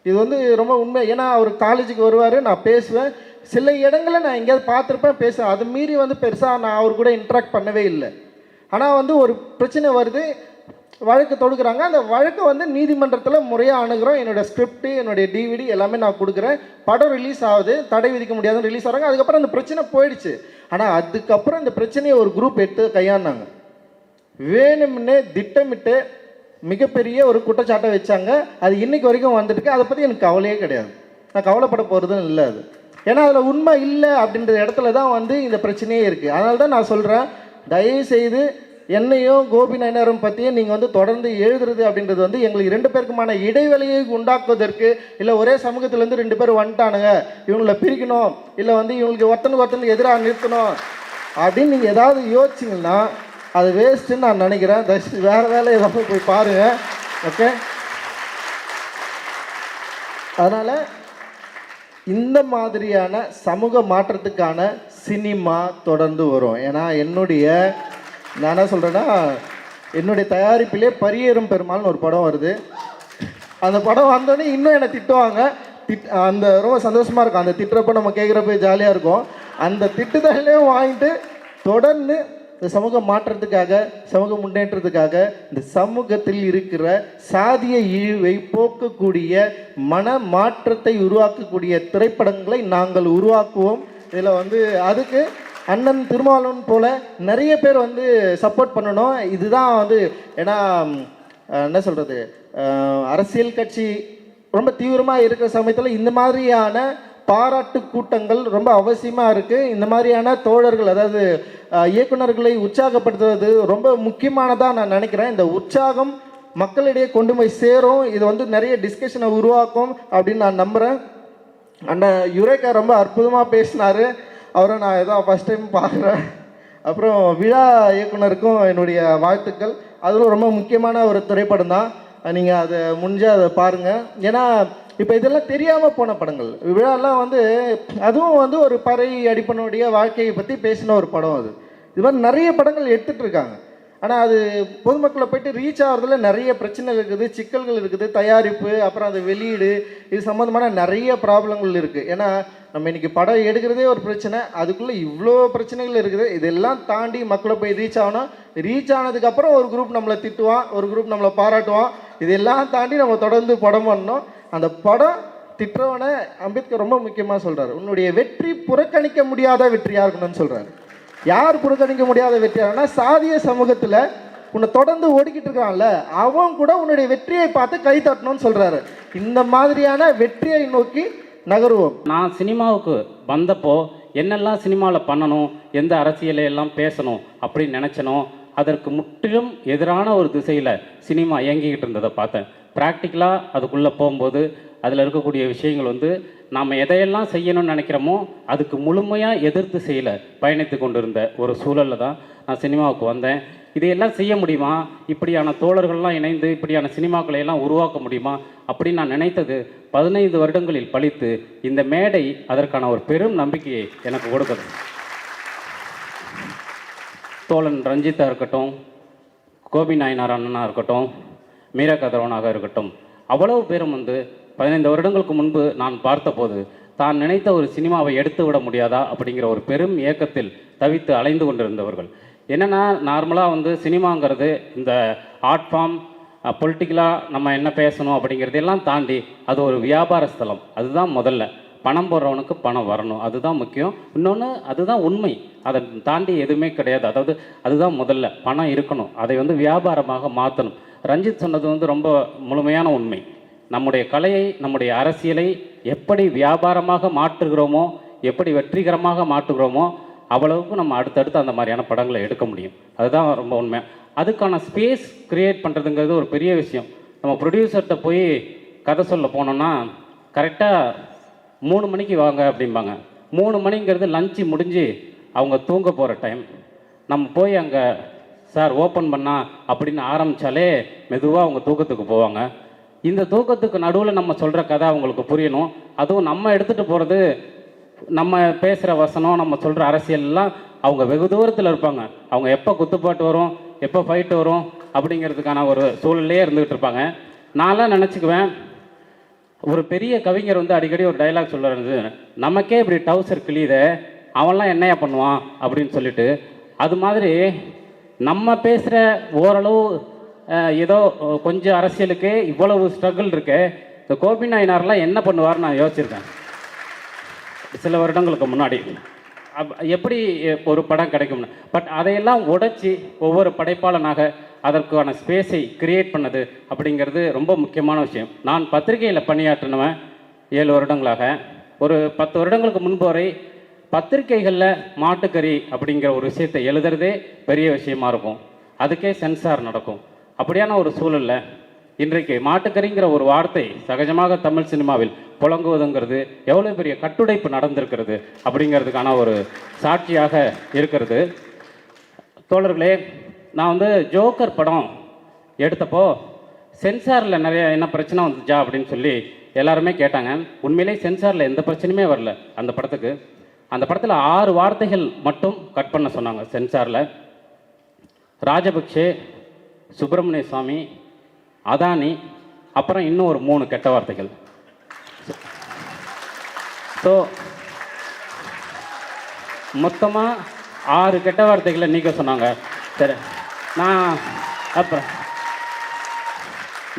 இது வந்து ரொம்ப உண்மை. ஏன்னா அவர் காலேஜுக்கு வருவார், நான் பேசுவேன். சில இடங்களில் நான் எங்கேயாவது பார்த்துருப்பேன், பேசுவேன். அது மீறி வந்து பெருசாக நான் அவர் கூட இன்ட்ராக்ட் பண்ணவே இல்லை. ஆனால் வந்து ஒரு பிரச்சனை வருது, வழக்கு தொடுக்குறாங்க. அந்த வழக்கை வந்து நீதிமன்றத்தில் முறையாக அணுகிறோம். என்னோடய ஸ்கிரிப்டு, என்னுடைய டிவிடி எல்லாமே நான் கொடுக்குறேன். படம் ரிலீஸ் ஆகுது, தடை விதிக்க முடியாதுன்னு ரிலீஸ் ஆகிறாங்க. அதுக்கப்புறம் அந்த பிரச்சனை போயிடுச்சு. ஆனால் அதுக்கப்புறம் இந்த பிரச்சனையை ஒரு குரூப் எடுத்து கையாண்டாங்க. வேணும்னே திட்டமிட்டு மிகப்பெரிய ஒரு குற்றச்சாட்டை வச்சாங்க. அது இன்னைக்கு வரைக்கும் வந்துட்டு அதை பற்றி எனக்கு கவலையே கிடையாது. நான் கவலைப்பட போகிறதும் இல்லை அது. ஏன்னா அதில் உண்மை இல்லை அப்படின்ற இடத்துல தான் வந்து இந்த பிரச்சனையே இருக்குது. அதனால தான் நான் சொல்கிறேன், தயவுசெய்து என்னையும் கோபி நாயனாரும் பற்றியும் நீங்கள் வந்து தொடர்ந்து எழுதுறது அப்படின்றது வந்து எங்களுக்கு 2 பேருக்குமான இடைவெளியை உண்டாக்குவதற்கு, இல்லை ஒரே சமூகத்திலேருந்து 2 பேர் வந்துட்டானுங்க இவங்களை பிரிக்கணும், இல்லை வந்து இவங்களுக்கு ஒருத்தனுக்கு எதிராக நிறுத்தணும் அப்படின்னு நீங்கள் ஏதாவது யோசிச்சிங்கன்னா அது வேஸ்ட்டுன்னு நான் நினைக்கிறேன். தயவுசெய்து வேறு வேலை ஏதாவது போய் பாருங்கள். ஓகே, அதனால் இந்த மாதிரியான சமூக மாற்றத்துக்கான சினிமா தொடர்ந்து வரும். ஏன்னா நான் என்ன சொல்கிறேன்னா, என்னுடைய தயாரிப்பிலே பரியேறும் பெருமாள்னு ஒரு படம் வருது. அந்த படம் வந்தோடனே இன்னும் என்னை திட்டுவாங்க. அந்த ரொம்ப சந்தோஷமாக இருக்கும். அந்த திட்டுறப்போ நம்ம கேட்குறப்ப ஜாலியாக இருக்கும். அந்த திட்டுதலையும் வாங்கிட்டு தொடர்ந்து இந்த சமூக மாற்றத்துக்காக, சமூக முன்னேற்றத்துக்காக, இந்த சமூகத்தில் இருக்கிற சாதிய இழிவை போக்கக்கூடிய மன மாற்றத்தை உருவாக்கக்கூடிய திரைப்படங்களை நாங்கள் உருவாக்குவோம். இதில் வந்து அதுக்கு அண்ணன் திருமாவளவன் போல நிறைய பேர் வந்து சப்போர்ட் பண்ணணும். இதுதான் வந்து ஏன்னா என்ன சொல்கிறது, அரசியல் கட்சி ரொம்ப தீவிரமாக இருக்கிற சமயத்தில் இந்த மாதிரியான பாராட்டு கூட்டங்கள் ரொம்ப அவசியமாக இருக்குது. இந்த மாதிரியான தோழர்கள், அதாவது இயக்குநர்களை உற்சாகப்படுத்துவது ரொம்ப முக்கியமானதாக நான் நினைக்கிறேன். இந்த உற்சாகம் மக்களிடையே கொண்டு போய் சேரும். இது வந்து நிறைய டிஸ்கஷனை உருவாக்கும் அப்படின்னு நான் நம்புகிறேன். அண்ணன் யுரேகா ரொம்ப அற்புதமாக பேசினார். அவரை நான் ஏதோ ஃபஸ்ட் டைம் பார்க்குறேன். அப்புறம் விழா இயக்குனருக்கும் என்னுடைய வாழ்த்துக்கள். அதுவும் ரொம்ப முக்கியமான ஒரு திரைப்படம் தான். நீங்கள் அதை முடிஞ்சால் அதை பாருங்கள். ஏன்னா இப்போ இதெல்லாம் தெரியாமல் போன படங்கள் விழாலாம் வந்து அதுவும் வந்து ஒரு பறை அடிப்பனுடைய வாழ்க்கையை பற்றி பேசின ஒரு படம். இது மாதிரி நிறைய படங்கள் எடுத்துகிட்டு இருக்காங்க. ஆனால் அது பொதுமக்களை போய்ட்டு ரீச் ஆகிறதுல நிறைய பிரச்சனைகள் இருக்குது, சிக்கல்கள் இருக்குது. தயாரிப்பு, அப்புறம் அது வெளியீடு, இது சம்மந்தமான நிறைய ப்ராப்ளங்கள் இருக்குது. ஏன்னா நம்ம இன்றைக்கி படம் எடுக்கிறதே ஒரு பிரச்சனை, அதுக்குள்ளே இவ்வளோ பிரச்சனைகள் இருக்குது. இதெல்லாம் தாண்டி மக்களை போய் ரீச் ஆகணும். ரீச் ஆனதுக்கப்புறம் ஒரு குரூப் நம்மளை திட்டுவான், ஒரு குரூப் நம்மளை பாராட்டுவான். இதெல்லாம் தாண்டி நம்ம தொடர்ந்து படம் பண்ணணும். அந்த படம் திட்டுறவனை அம்பேத்கர் ரொம்ப முக்கியமாக சொல்கிறார், உன்னுடைய வெற்றி புறக்கணிக்க முடியாத வெற்றியாக இருக்கணும்னு சொல்கிறார். யார் புறக்கணிக்க முடியாத வெற்றியாருன்னா, சாதிய சமூகத்தில் உன்னை தொடர்ந்து ஓடிக்கிட்டு இருக்கான்ல அவன் கூட உன்னுடைய வெற்றியை பார்த்து கை தட்டணும்னு சொல்கிறாரு. இந்த மாதிரியான வெற்றியை நோக்கி நகருவோம். நான் சினிமாவுக்கு வந்தப்போ என்னெல்லாம் சினிமாவில் பண்ணணும், எந்த அரசியலையெல்லாம் பேசணும் அப்படின்னு நினச்சனோ அதற்கு முற்றிலும் எதிரான ஒரு திசையில் சினிமா இயங்கிக்கிட்டு இருந்ததை பார்த்தேன். ப்ராக்டிக்கலாக அதுக்குள்ளே போகும்போது அதில் இருக்கக்கூடிய விஷயங்கள் வந்து நாம் எதையெல்லாம் செய்யணும்னு நினைக்கிறோமோ அதுக்கு முழுமையாக எதிர்த்து செய்யலை பயணித்து கொண்டிருந்த ஒரு சூழலில் தான் நான் சினிமாவுக்கு வந்தேன். இதையெல்லாம் செய்ய முடியுமா, இப்படியான தோழர்கள்லாம் இணைந்து இப்படியான சினிமாக்களை எல்லாம் உருவாக்க முடியுமா அப்படின்னு நான் நினைத்தது 15 வருடங்களில் பழித்து இந்த மேடை அதற்கான ஒரு பெரும் நம்பிக்கையை எனக்கு கொடுக்குது. தோழன் ரஞ்சித்தா இருக்கட்டும், கோபி நாயனார் அண்ணனாக இருக்கட்டும், மீரா கதிரவனாக இருக்கட்டும், அவ்வளவு பேரும் வந்து 15 வருடங்களுக்கு முன்பு நான் பார்த்தபோது தான் நினைத்த ஒரு சினிமாவை எடுத்து விட முடியாதா அப்படிங்கிற ஒரு பெரும் இயக்கத்தில் தவித்து அலைந்து கொண்டிருந்தவர்கள். என்னென்னா நார்மலாக வந்து சினிமாங்கிறது இந்த ஆர்ட் ஃபார்ம் பொலிட்டிக்கலாக நம்ம என்ன பேசணும் அப்படிங்கிறதெல்லாம் தாண்டி அது ஒரு வியாபார ஸ்தலம். அதுதான் முதல்ல. பணம் போடுறவனுக்கு பணம் வரணும், அதுதான் முக்கியம். இன்னொன்று அதுதான் உண்மை, அதை தாண்டி எதுவுமே கிடையாது. அதாவது அதுதான் முதல்ல, பணம் இருக்கணும், அதை வந்து வியாபாரமாக மாற்றணும். ரஞ்சித் சொன்னது வந்து ரொம்ப முழுமையான உண்மை. நம்முடைய கலையை, நம்முடைய அரசியலை எப்படி வியாபாரமாக மாற்றுகிறோமோ, எப்படி வெற்றிகரமாக மாற்றுகிறோமோ, அவ்வளவுக்கு நம்ம அடுத்தடுத்து அந்த மாதிரியான படங்களை எடுக்க முடியும். அதுதான் ரொம்ப உண்மை. அதுக்கான ஸ்பேஸ் க்ரியேட் பண்ணுறதுங்கிறது ஒரு பெரிய விஷயம். நம்ம ப்ரொடியூசர்கிட்ட போய் கதை சொல்ல போனோம்னா கரெக்டாக 3 மணிக்கு வாங்க அப்படிம்பாங்க. 3 மணிங்கிறது லஞ்சு முடிஞ்சு அவங்க தூங்க போகிற டைம். நம்ம போய் அங்கே சார் ஓப்பன் பண்ணா அப்படின்னு ஆரம்பித்தாலே மெதுவாக அவங்க தூக்கத்துக்கு போவாங்க. இந்த தூக்கத்துக்கு நடுவில் நம்ம சொல்கிற கதை அவங்களுக்கு புரியணும். அதுவும் நம்ம எடுத்துகிட்டு போகிறது, நம்ம பேசுகிற வசனம், நம்ம சொல்கிற அரசியல்லாம் அவங்க வெகு தூரத்தில் இருப்பாங்க. அவங்க எப்போ குத்துப்பாட்டு வரும், எப்போ ஃபைட்டு வரும் அப்படிங்கிறதுக்கான ஒரு சூழல்லே இருந்துகிட்டு இருப்பாங்க. நான்லாம் நினச்சிக்குவேன், ஒரு பெரிய கவிஞர் வந்து அடிக்கடி ஒரு டைலாக் சொல்லுறது, நமக்கே இப்படி டவுசர் கிளியுதே, அவன்லாம் என்னையா பண்ணுவான் அப்படின்னு சொல்லிட்டு. அது மாதிரி நம்ம பேசுகிற ஓரளவு ஏதோ கொஞ்சம் அரசியலுக்கு இவ்வளவு ஸ்ட்ரகிள் இருக்கு. இந்த கோபி நாயனார்லாம் என்ன பண்ணுவார்னு நான் யோசிச்சிருக்கேன் சில வருடங்களுக்கு முன்னாடி. எப்படி ஒரு படம் கிடைக்கும்னு. பட் அதையெல்லாம் உடைச்சி ஒவ்வொரு படைப்பாளனாக அதற்கான ஸ்பேஸை கிரியேட் பண்ணது அப்படிங்கிறது ரொம்ப முக்கியமான விஷயம். நான் பத்திரிகையில் பணியாற்றினவன் 7 வருடங்களாக. ஒரு 10 வருடங்களுக்கு முன்பு வரை பத்திரிகைகளில் மாட்டுக்கறி அப்படிங்கிற ஒரு விஷயத்தை எழுதுறதே பெரிய விஷயமா இருக்கும். அதுக்கே சென்சார் நடக்கும். அப்படியான ஒரு சூழலில் இன்றைக்கு மாட்டுக்கறிங்கிற ஒரு வார்த்தை சகஜமாக தமிழ் சினிமாவில் புழங்குவதுங்கிறது எவ்வளோ பெரிய கட்டுடைப்பு நடந்திருக்கிறது அப்படிங்கிறதுக்கான ஒரு சாட்சியாக இருக்கிறது. தோழர்களே, நான் வந்து ஜோக்கர் படம் எடுத்தப்போ சென்சாரில் நிறைய என்ன பிரச்சனை வந்துச்சா அப்படின்னு சொல்லி எல்லாருமே கேட்டாங்க. உண்மையிலே சென்சாரில் எந்த பிரச்சனையுமே வரல அந்த படத்துக்கு. அந்த படத்தில் 6 வார்த்தைகள் மட்டும் கட் பண்ண சொன்னாங்க சென்சாரில். ராஜபக்ஷே, சுப்பிரமணிய சுவாமி, அதானி, அப்புறம் இன்னும் ஒரு 3 கெட்ட வார்த்தைகள். ஸோ மொத்தமாக 6 கெட்ட வார்த்தைகளை நீக்க சொன்னாங்க. சரி,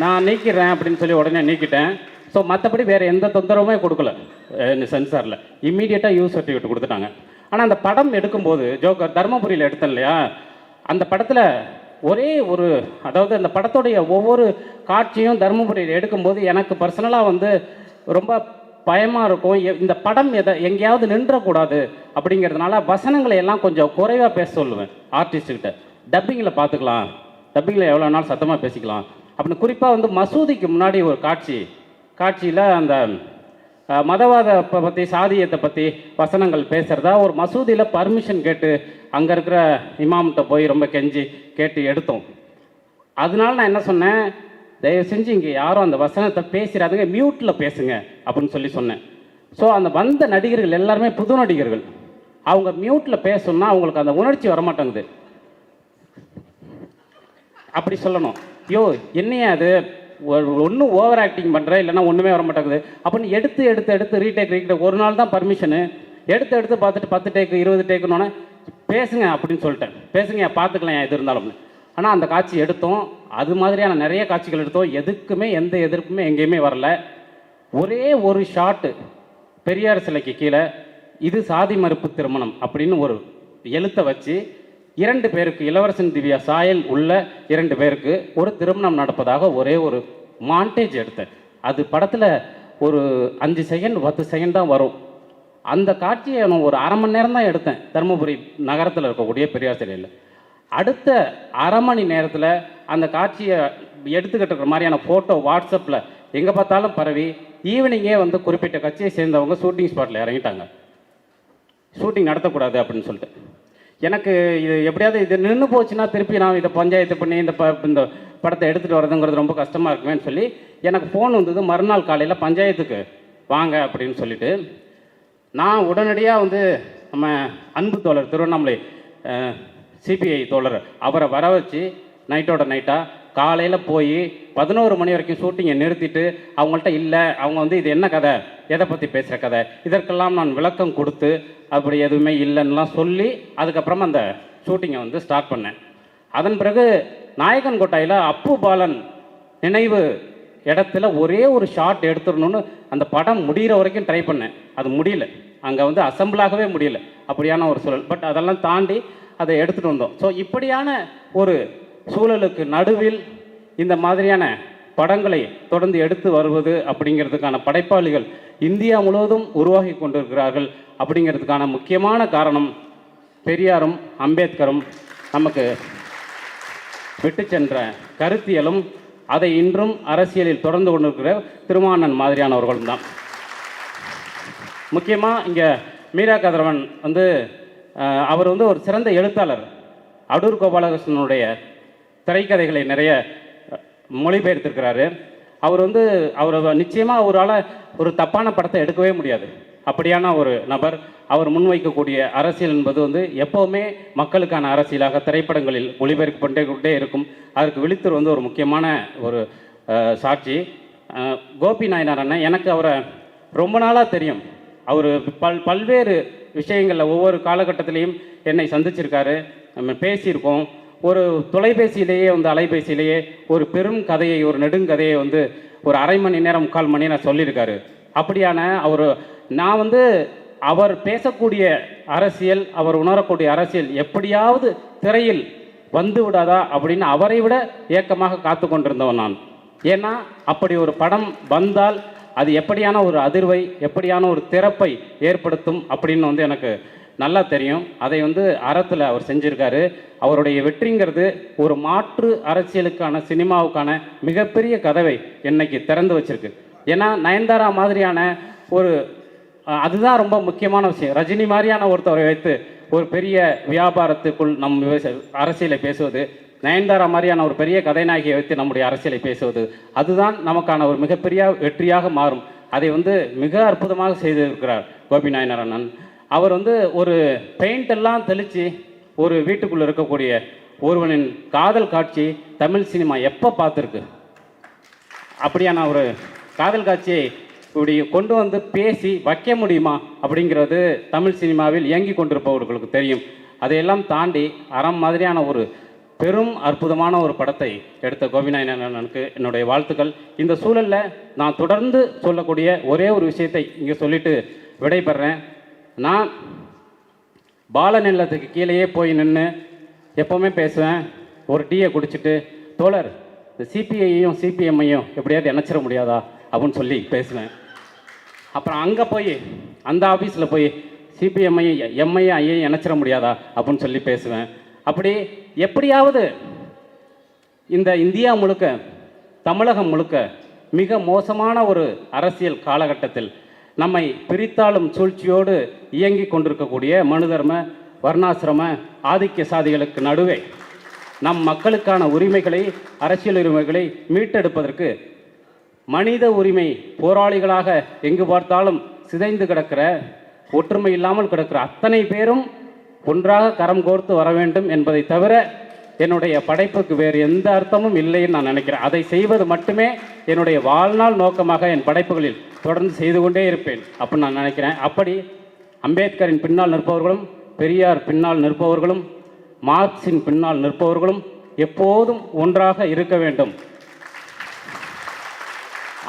நான் நீக்கிறேன் அப்படின்னு சொல்லி உடனே நீக்கிட்டேன். ஸோ மற்றபடி வேறு எந்த தொந்தரவுமே கொடுக்கல சென்சாரில். இம்மீடியட்டாக யூஸ் சர்டிஃபிகேட் கொடுத்துட்டாங்க. ஆனால் அந்த படம் எடுக்கும்போது ஜோக்கர் தர்மபுரியில் எடுத்தேன் இல்லையா, அந்த படத்தில் ஒரே ஒரு, அதாவது அந்த படத்துடைய ஒவ்வொரு காட்சியும் தர்மபுரியில் எடுக்கும்போது எனக்கு பர்சனலாக வந்து ரொம்ப பயமாக இருக்கும். இந்த படம் எங்கேயாவது நின்றக்கூடாது அப்படிங்கிறதுனால வசனங்களை எல்லாம் கொஞ்சம் குறைவாக பேச சொல்லுவேன் ஆர்டிஸ்ட்டுக்கிட்ட. டப்பிங்கில் பார்த்துக்கலாம், டப்பிங்கில் எவ்வளோ நாள் சத்தமாக பேசிக்கலாம் அப்படின்னு. குறிப்பாக வந்து மசூதிக்கு முன்னாடி ஒரு காட்சியில் அந்த மதவாத பற்றி, சாதியத்தை பற்றி வசனங்கள் பேசுகிறதா ஒரு மசூதியில் பர்மிஷன் கேட்டு அங்கே இருக்கிற இமாம்கிட்ட போய் ரொம்ப கெஞ்சி கேட்டு எடுத்தோம். அதனால நான் என்ன சொன்னேன், தயவு செஞ்சு இங்கே யாரும் அந்த வசனத்தை பேசுகிறாதுங்க, மியூட்டில் பேசுங்க அப்படின்னு சொல்லி சொன்னேன். ஸோ அந்த வந்த நடிகர்கள் எல்லாருமே புது நடிகர்கள். அவங்க மியூட்டில் பேசணும்னா அவங்களுக்கு அந்த உணர்ச்சி வரமாட்டேங்குது. அப்படி சொல்லணும், யோ என்னையா அது ஒன்றும் ஓவர் ஆக்டிங் பண்ணுற, இல்லைன்னா ஒன்றுமே வர மாட்டேங்குது அப்படின்னு எடுத்து ரீடேக் ஒரு நாள் தான் பர்மிஷனு. எடுத்து பார்த்துட்டு 10 டேக்கு 20 டேக்குன்னொன்னே பேசுங்க அப்படின்னு சொல்லிட்டேன். பேசுங்க, பார்த்துக்கலாம் எது இருந்தாலும். ஆனால் அந்த காட்சி எடுத்தோம், அது மாதிரியான நிறைய காட்சிகள் எடுத்தோம். எதுக்குமே எந்த எதிர்ப்புமே எங்கேயுமே வரல. ஒரே ஒரு ஷாட்டு பெரியார் சிலைக்கு கீழே இது சாதி மறுப்பு திருமணம் அப்படின்னு ஒரு எழுத்தை வச்சு 2 பேருக்கு, இளவரசன் திவ்யா சாயல் உள்ள 2 பேருக்கு ஒரு திருமணம் நடப்பதாக ஒரே ஒரு மாண்டேஜ் எடுத்தேன். அது படத்தில் ஒரு 5 செகண்ட் 10 செகண்ட் தான் வரும். அந்த காட்சியை நான் ஒரு அரை மணி நேரம் தான் எடுத்தேன் தருமபுரி நகரத்தில் இருக்கக்கூடிய பெரியார் சிலையில். அடுத்த அரை மணி நேரத்தில் அந்த காட்சியை எடுத்துக்கிட்டு இருக்கிற மாதிரியான ஃபோட்டோ வாட்ஸ்அப்பில் எங்கே பார்த்தாலும் பரவி ஈவினிங்கே வந்து குறிப்பிட்ட கட்சியை சேர்ந்தவங்க ஷூட்டிங் ஸ்பாட்டில் இறங்கிட்டாங்க. ஷூட்டிங் நடத்தக்கூடாது அப்படின்னு சொல்லிட்டு. எனக்கு இது எப்படியாவது இது நின்று போச்சுன்னா திருப்பி நான் இதை பஞ்சாயத்து பண்ணி இந்த படத்தை எடுத்துகிட்டு வரதுங்கிறது ரொம்ப கஷ்டமாக இருக்குமேன்னு சொல்லி எனக்கு ஃபோன் வந்தது. மறுநாள் காலையில் பஞ்சாயத்துக்கு வாங்க அப்படின்னு சொல்லிட்டு நான் உடனடியாக வந்து நம்ம அன்பு தோழர் திருவண்ணாமலை சிபிஐ தோழர் அவரை வர வச்சு நைட்டோட நைட்டாக காலையில் போய் 11 மணி வரைக்கும் ஷூட்டிங்கை நிறுத்திட்டு அவங்கள்ட்ட இல்லை, அவங்க வந்து இது என்ன கதை, எதை பற்றி பேசுகிற கதை, இதற்கெல்லாம் நான் விளக்கம் கொடுத்து அப்படி எதுவுமே இல்லைன்னெலாம் சொல்லி அதுக்கப்புறமா அந்த ஷூட்டிங்கை வந்து ஸ்டார்ட் பண்ணேன். அதன் பிறகு நாயக்கன் கோட்டையில் அப்பு பாலன் நினைவு இடத்துல ஒரே ஒரு ஷாட் எடுத்துடணும்னு அந்த படம் முடிகிற வரைக்கும் ட்ரை பண்ணேன். அது முடியல, அங்கே வந்து அசம்பிளாகவே முடியல, அப்படியான ஒரு சூழல். பட் அதெல்லாம் தாண்டி அதை எடுத்துகிட்டு வந்தோம். ஸோ இப்படியான ஒரு சூழலுக்கு நடுவில் இந்த மாதிரியான படங்களை தொடர்ந்து எடுத்து வருவது அப்படிங்கிறதுக்கான படைப்பாளிகள் இந்தியா முழுவதும் உருவாகி கொண்டிருக்கிறார்கள். அப்படிங்கிறதுக்கான முக்கியமான காரணம் பெரியாரும் அம்பேத்கரும் நமக்கு விட்டு சென்ற கருத்தியலும், அதை இன்றும் அரசியலில் தொடர்ந்து கொண்டிருக்கிற திருமானன் மாதிரியானவர்களும் தான். முக்கியமாக இங்கே மீரா கதிரவன் வந்து அவர் வந்து ஒரு சிறந்த எழுத்தாளர். அடூர் கோபாலகிருஷ்ணனுடைய திரைக்கதைகளை நிறைய மொழிபெயர்த்திருக்கிறாரு. அவர் வந்து நிச்சயமாக அவரால் ஒரு தப்பான படத்தை எடுக்கவே முடியாது. அப்படியான ஒரு நபர். அவர் முன்வைக்கக்கூடிய அரசியல் என்பது வந்து எப்போவுமே மக்களுக்கான அரசியலாக திரைப்படங்களில் ஒளிபரப்பப்பட்டே கொண்டே இருக்கும். அதற்கு விழித்தர் வந்து ஒரு முக்கியமான ஒரு சாட்சி. கோபி நாயனார் அண்ணன், எனக்கு அவரை ரொம்ப நாளாக தெரியும். அவர் பல்வேறு விஷயங்களில் ஒவ்வொரு காலகட்டத்திலையும் என்னை சந்திச்சிருக்காரு, நம்ம பேசியிருக்கோம். ஒரு தொலைபேசியிலேயே வந்து அலைபேசியிலேயே ஒரு பெரும் கதையை, ஒரு நெடுங்கதையை வந்து ஒரு அரை மணி நேரம் 3/4 மணி நேரம் சொல்லியிருக்காரு. அப்படியான நான் வந்து அவர் பேசக்கூடிய அரசியல், அவர் உணரக்கூடிய அரசியல் எப்படியாவது திரையில் வந்து விடாதா அப்படின்னு அவரை விட ஏக்கமாக காத்து கொண்டிருந்தவன் நான். ஏன்னா அப்படி ஒரு படம் வந்தால் அது எப்படியான ஒரு அதிர்வை, எப்படியான ஒரு திறப்பை ஏற்படுத்தும் அப்படின்னு வந்து எனக்கு நல்லா தெரியும். அதை வந்து அறத்தில் அவர் செஞ்சுருக்காரு. அவருடைய வெற்றிங்கிறது ஒரு மாற்று அரசியலுக்கான, சினிமாவுக்கான மிகப்பெரிய கதவை இன்னைக்கு திறந்து வச்சிருக்கு. ஏன்னா நயன்தாரா மாதிரியான ஒரு அதுதான் ரொம்ப முக்கியமான விஷயம். ரஜினி மாதிரியான ஒருத்தவரை வைத்து ஒரு பெரிய வியாபாரத்துக்குள் நம் அரசியலை பேசுவது, நயன்தாரா மாதிரியான ஒரு பெரிய கதைநாயகியை வைத்து நம்முடைய அரசியலை பேசுவது, அதுதான் நமக்கான ஒரு மிகப்பெரிய வெற்றியாக மாறும். அதை வந்து மிக அற்புதமாக செய்திருக்கிறார் கோபி நாயனார் அண்ணன். அவர் வந்து ஒரு பெயிண்ட் எல்லாம் தெளித்து ஒரு வீட்டுக்குள்ளே இருக்கக்கூடிய ஒருவனின் காதல் காட்சி தமிழ் சினிமா எப்போ பார்த்துருக்கு? அப்படியான ஒரு காதல் காட்சியை இப்படி கொண்டு வந்து பேசி வைக்க முடியுமா அப்படிங்கிறது தமிழ் சினிமாவில் இயங்கி கொண்டிருப்பவர்களுக்கு தெரியும். அதையெல்லாம் தாண்டி அறம் மாதிரியான ஒரு பெரும் அற்புதமான ஒரு படத்தை எடுத்த கோபி நாயனாருக்கு என்னுடைய வாழ்த்துக்கள். இந்த சூழலில் நான் தொடர்ந்து சொல்லக்கூடிய ஒரே ஒரு விஷயத்தை இங்கே சொல்லிட்டு விடைபெறேன். நான் பாலநிலத்துக்கு கீழேயே போய் நின்று எப்போவுமே பேசுவேன். ஒரு டீயை குடிச்சிட்டு, தோழர் இந்த சிபிஐயையும் சிபிஎம்ஐயும் எப்படியாவது இணைச்சிட முடியாதா அப்படின்னு சொல்லி பேசுவேன். அப்புறம் அங்கே போய் அந்த ஆஃபீஸில் போய் சிபிஎம்ஐயும் எம்ஐயும் ஐயையும் இணைச்சிட முடியாதா அப்படின்னு சொல்லி பேசுவேன். அப்படி எப்படியாவது இந்த இந்தியா முழுக்க, தமிழகம் முழுக்க மிக மோசமான ஒரு அரசியல் காலகட்டத்தில் நம்மை பிரித்தாளும் சூழ்ச்சியோடு இயங்கி கொண்டிருக்கக்கூடிய மனுதர்ம, வர்ணாசிரம, ஆதிக்க சாதிகளுக்கு நடுவே நம் மக்களுக்கான உரிமைகளை, அரசியல் உரிமைகளை மீட்டெடுப்பதற்கு மனித உரிமை போராளிகளாக எங்கு பார்த்தாலும் சிதைந்து கிடக்கிற, ஒற்றுமை இல்லாமல் கிடக்கிற அத்தனை பேரும் ஒன்றாக கரம் கோர்த்து வர வேண்டும் என்பதை தவிர என்னுடைய படைப்புக்கு வேறு எந்த அர்த்தமும் இல்லைன்னு நான் நினைக்கிறேன். அதை செய்வது மட்டுமே என்னுடைய வாழ்நாள் நோக்கமாக என் படைப்புகளில் தொடர்ந்து செய்து கொண்டே இருப்பேன் அப்படின்னு நான் நினைக்கிறேன். அப்படி அம்பேத்கரின் பின்னால் நிற்பவர்களும், பெரியார் பின்னால் நிற்பவர்களும், மார்க்சின் பின்னால் நிற்பவர்களும் எப்போதும் ஒன்றாக இருக்க வேண்டும்.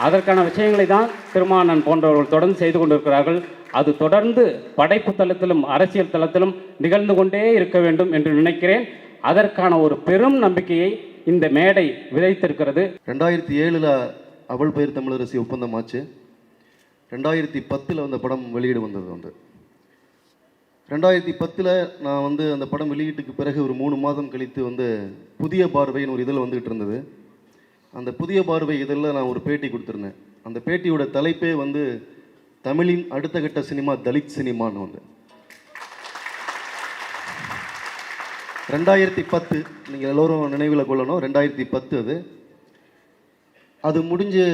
அதற்கான விஷயங்களை தான் திருமானன் போன்றவர்கள் தொடர்ந்து செய்து கொண்டிருக்கிறார்கள். அது தொடர்ந்து படைப்பு தளத்திலும் அரசியல் தளத்திலும் நிகழ்ந்து கொண்டே இருக்க வேண்டும் என்று நினைக்கிறேன். அதற்கான ஒரு பெரும் நம்பிக்கையை இந்த மேடை விதைத்திருக்கிறது. 2007 அவள் பெயர் தமிழரசி ஒப்பந்தமாச்சு. 2010 அந்த படம் வெளியீடு வந்தது. 2010 நான் அந்த படம் வெளியீட்டுக்கு பிறகு ஒரு 3 மாதம் கழித்து புதிய பார்வைன்னு ஒரு இதழ் வந்துகிட்டு இருந்தது. அந்த புதிய பார்வை இதழில் நான் ஒரு பேட்டி கொடுத்துருந்தேன். அந்த பேட்டியோட தலைப்பே தமிழின் அடுத்த கட்ட சினிமா தலித் சினிமான்னு 2010 நீங்கள் எல்லோரும் நினைவில் கொள்ளணும். 2010 அது முடிஞ்சு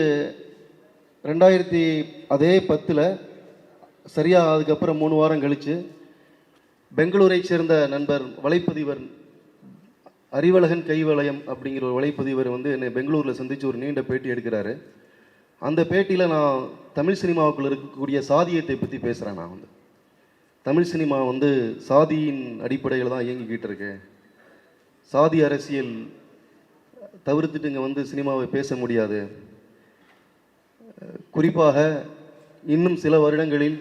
2010 சரியாக அதுக்கப்புறம் 3 வாரம் கழித்து பெங்களூரை சேர்ந்த நண்பர் வலைப்பதிவர் அறிவழகன் கைவளையம் அப்படிங்கிற ஒரு வலைப்பதிவர் என்னை பெங்களூரில் சந்தித்து ஒரு நீண்ட பேட்டி எடுக்கிறாரு. அந்த பேட்டியில் நான் தமிழ் சினிமாவுக்குள்ள இருக்கக்கூடிய சாதியத்தை பற்றி பேசுகிறேன். நான் தமிழ் சினிமா வந்து சாதியின் அடிப்படையில் தான் இயங்கிக்கிட்டு இருக்கு, சாதி அரசியல் தவிர்த்துட்டு இங்கே வந்து சினிமாவை பேச முடியாது, குறிப்பாக இன்னும் சில வருடங்களில்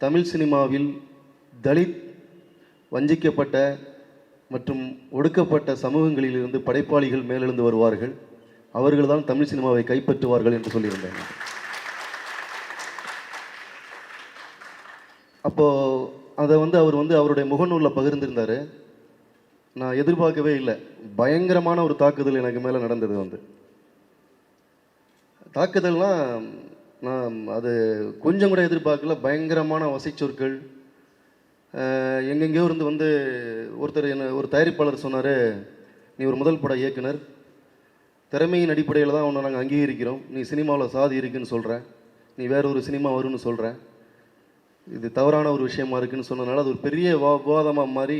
தமிழ் சினிமாவில் தலித், வஞ்சிக்கப்பட்ட மற்றும் ஒடுக்கப்பட்ட சமூகங்களிலிருந்து படைப்பாளிகள் மேலெழுந்து வருவார்கள், அவர்கள்தான் தமிழ் சினிமாவை கைப்பற்றுவார்கள் என்று சொல்லியிருந்தேன். அப்போது அதை வந்து அவர் வந்து அவருடைய முகநூலில் பகிர்ந்திருந்தார். நான் எதிர்பார்க்கவே இல்லை, பயங்கரமான ஒரு தாக்குதல் எனக்கு மேலே நடந்தது. வந்து தாக்குதல்னால் நான் அது கொஞ்சம் கூட எதிர்பார்க்கல. பயங்கரமான வசைச்சொற்கள், எங்கெங்கேயோ இருந்து வந்து ஒருத்தர் என்ன ஒரு தயாரிப்பாளர் சொன்னார், நீ ஒரு முதல் பட இயக்குனர், திறமையின் அடிப்படையில் தான் உன்னை நாங்கள் அங்கீகரிக்கிறோம், நீ சினிமாவில் சாதி இருக்குன்னு சொல்கிற, நீ வேற ஒரு சினிமா வரும்னு சொல்கிற, இது தவறான ஒரு விஷயமா இருக்குன்னு சொன்னதுனால அது ஒரு பெரிய விவாதமாக மாறி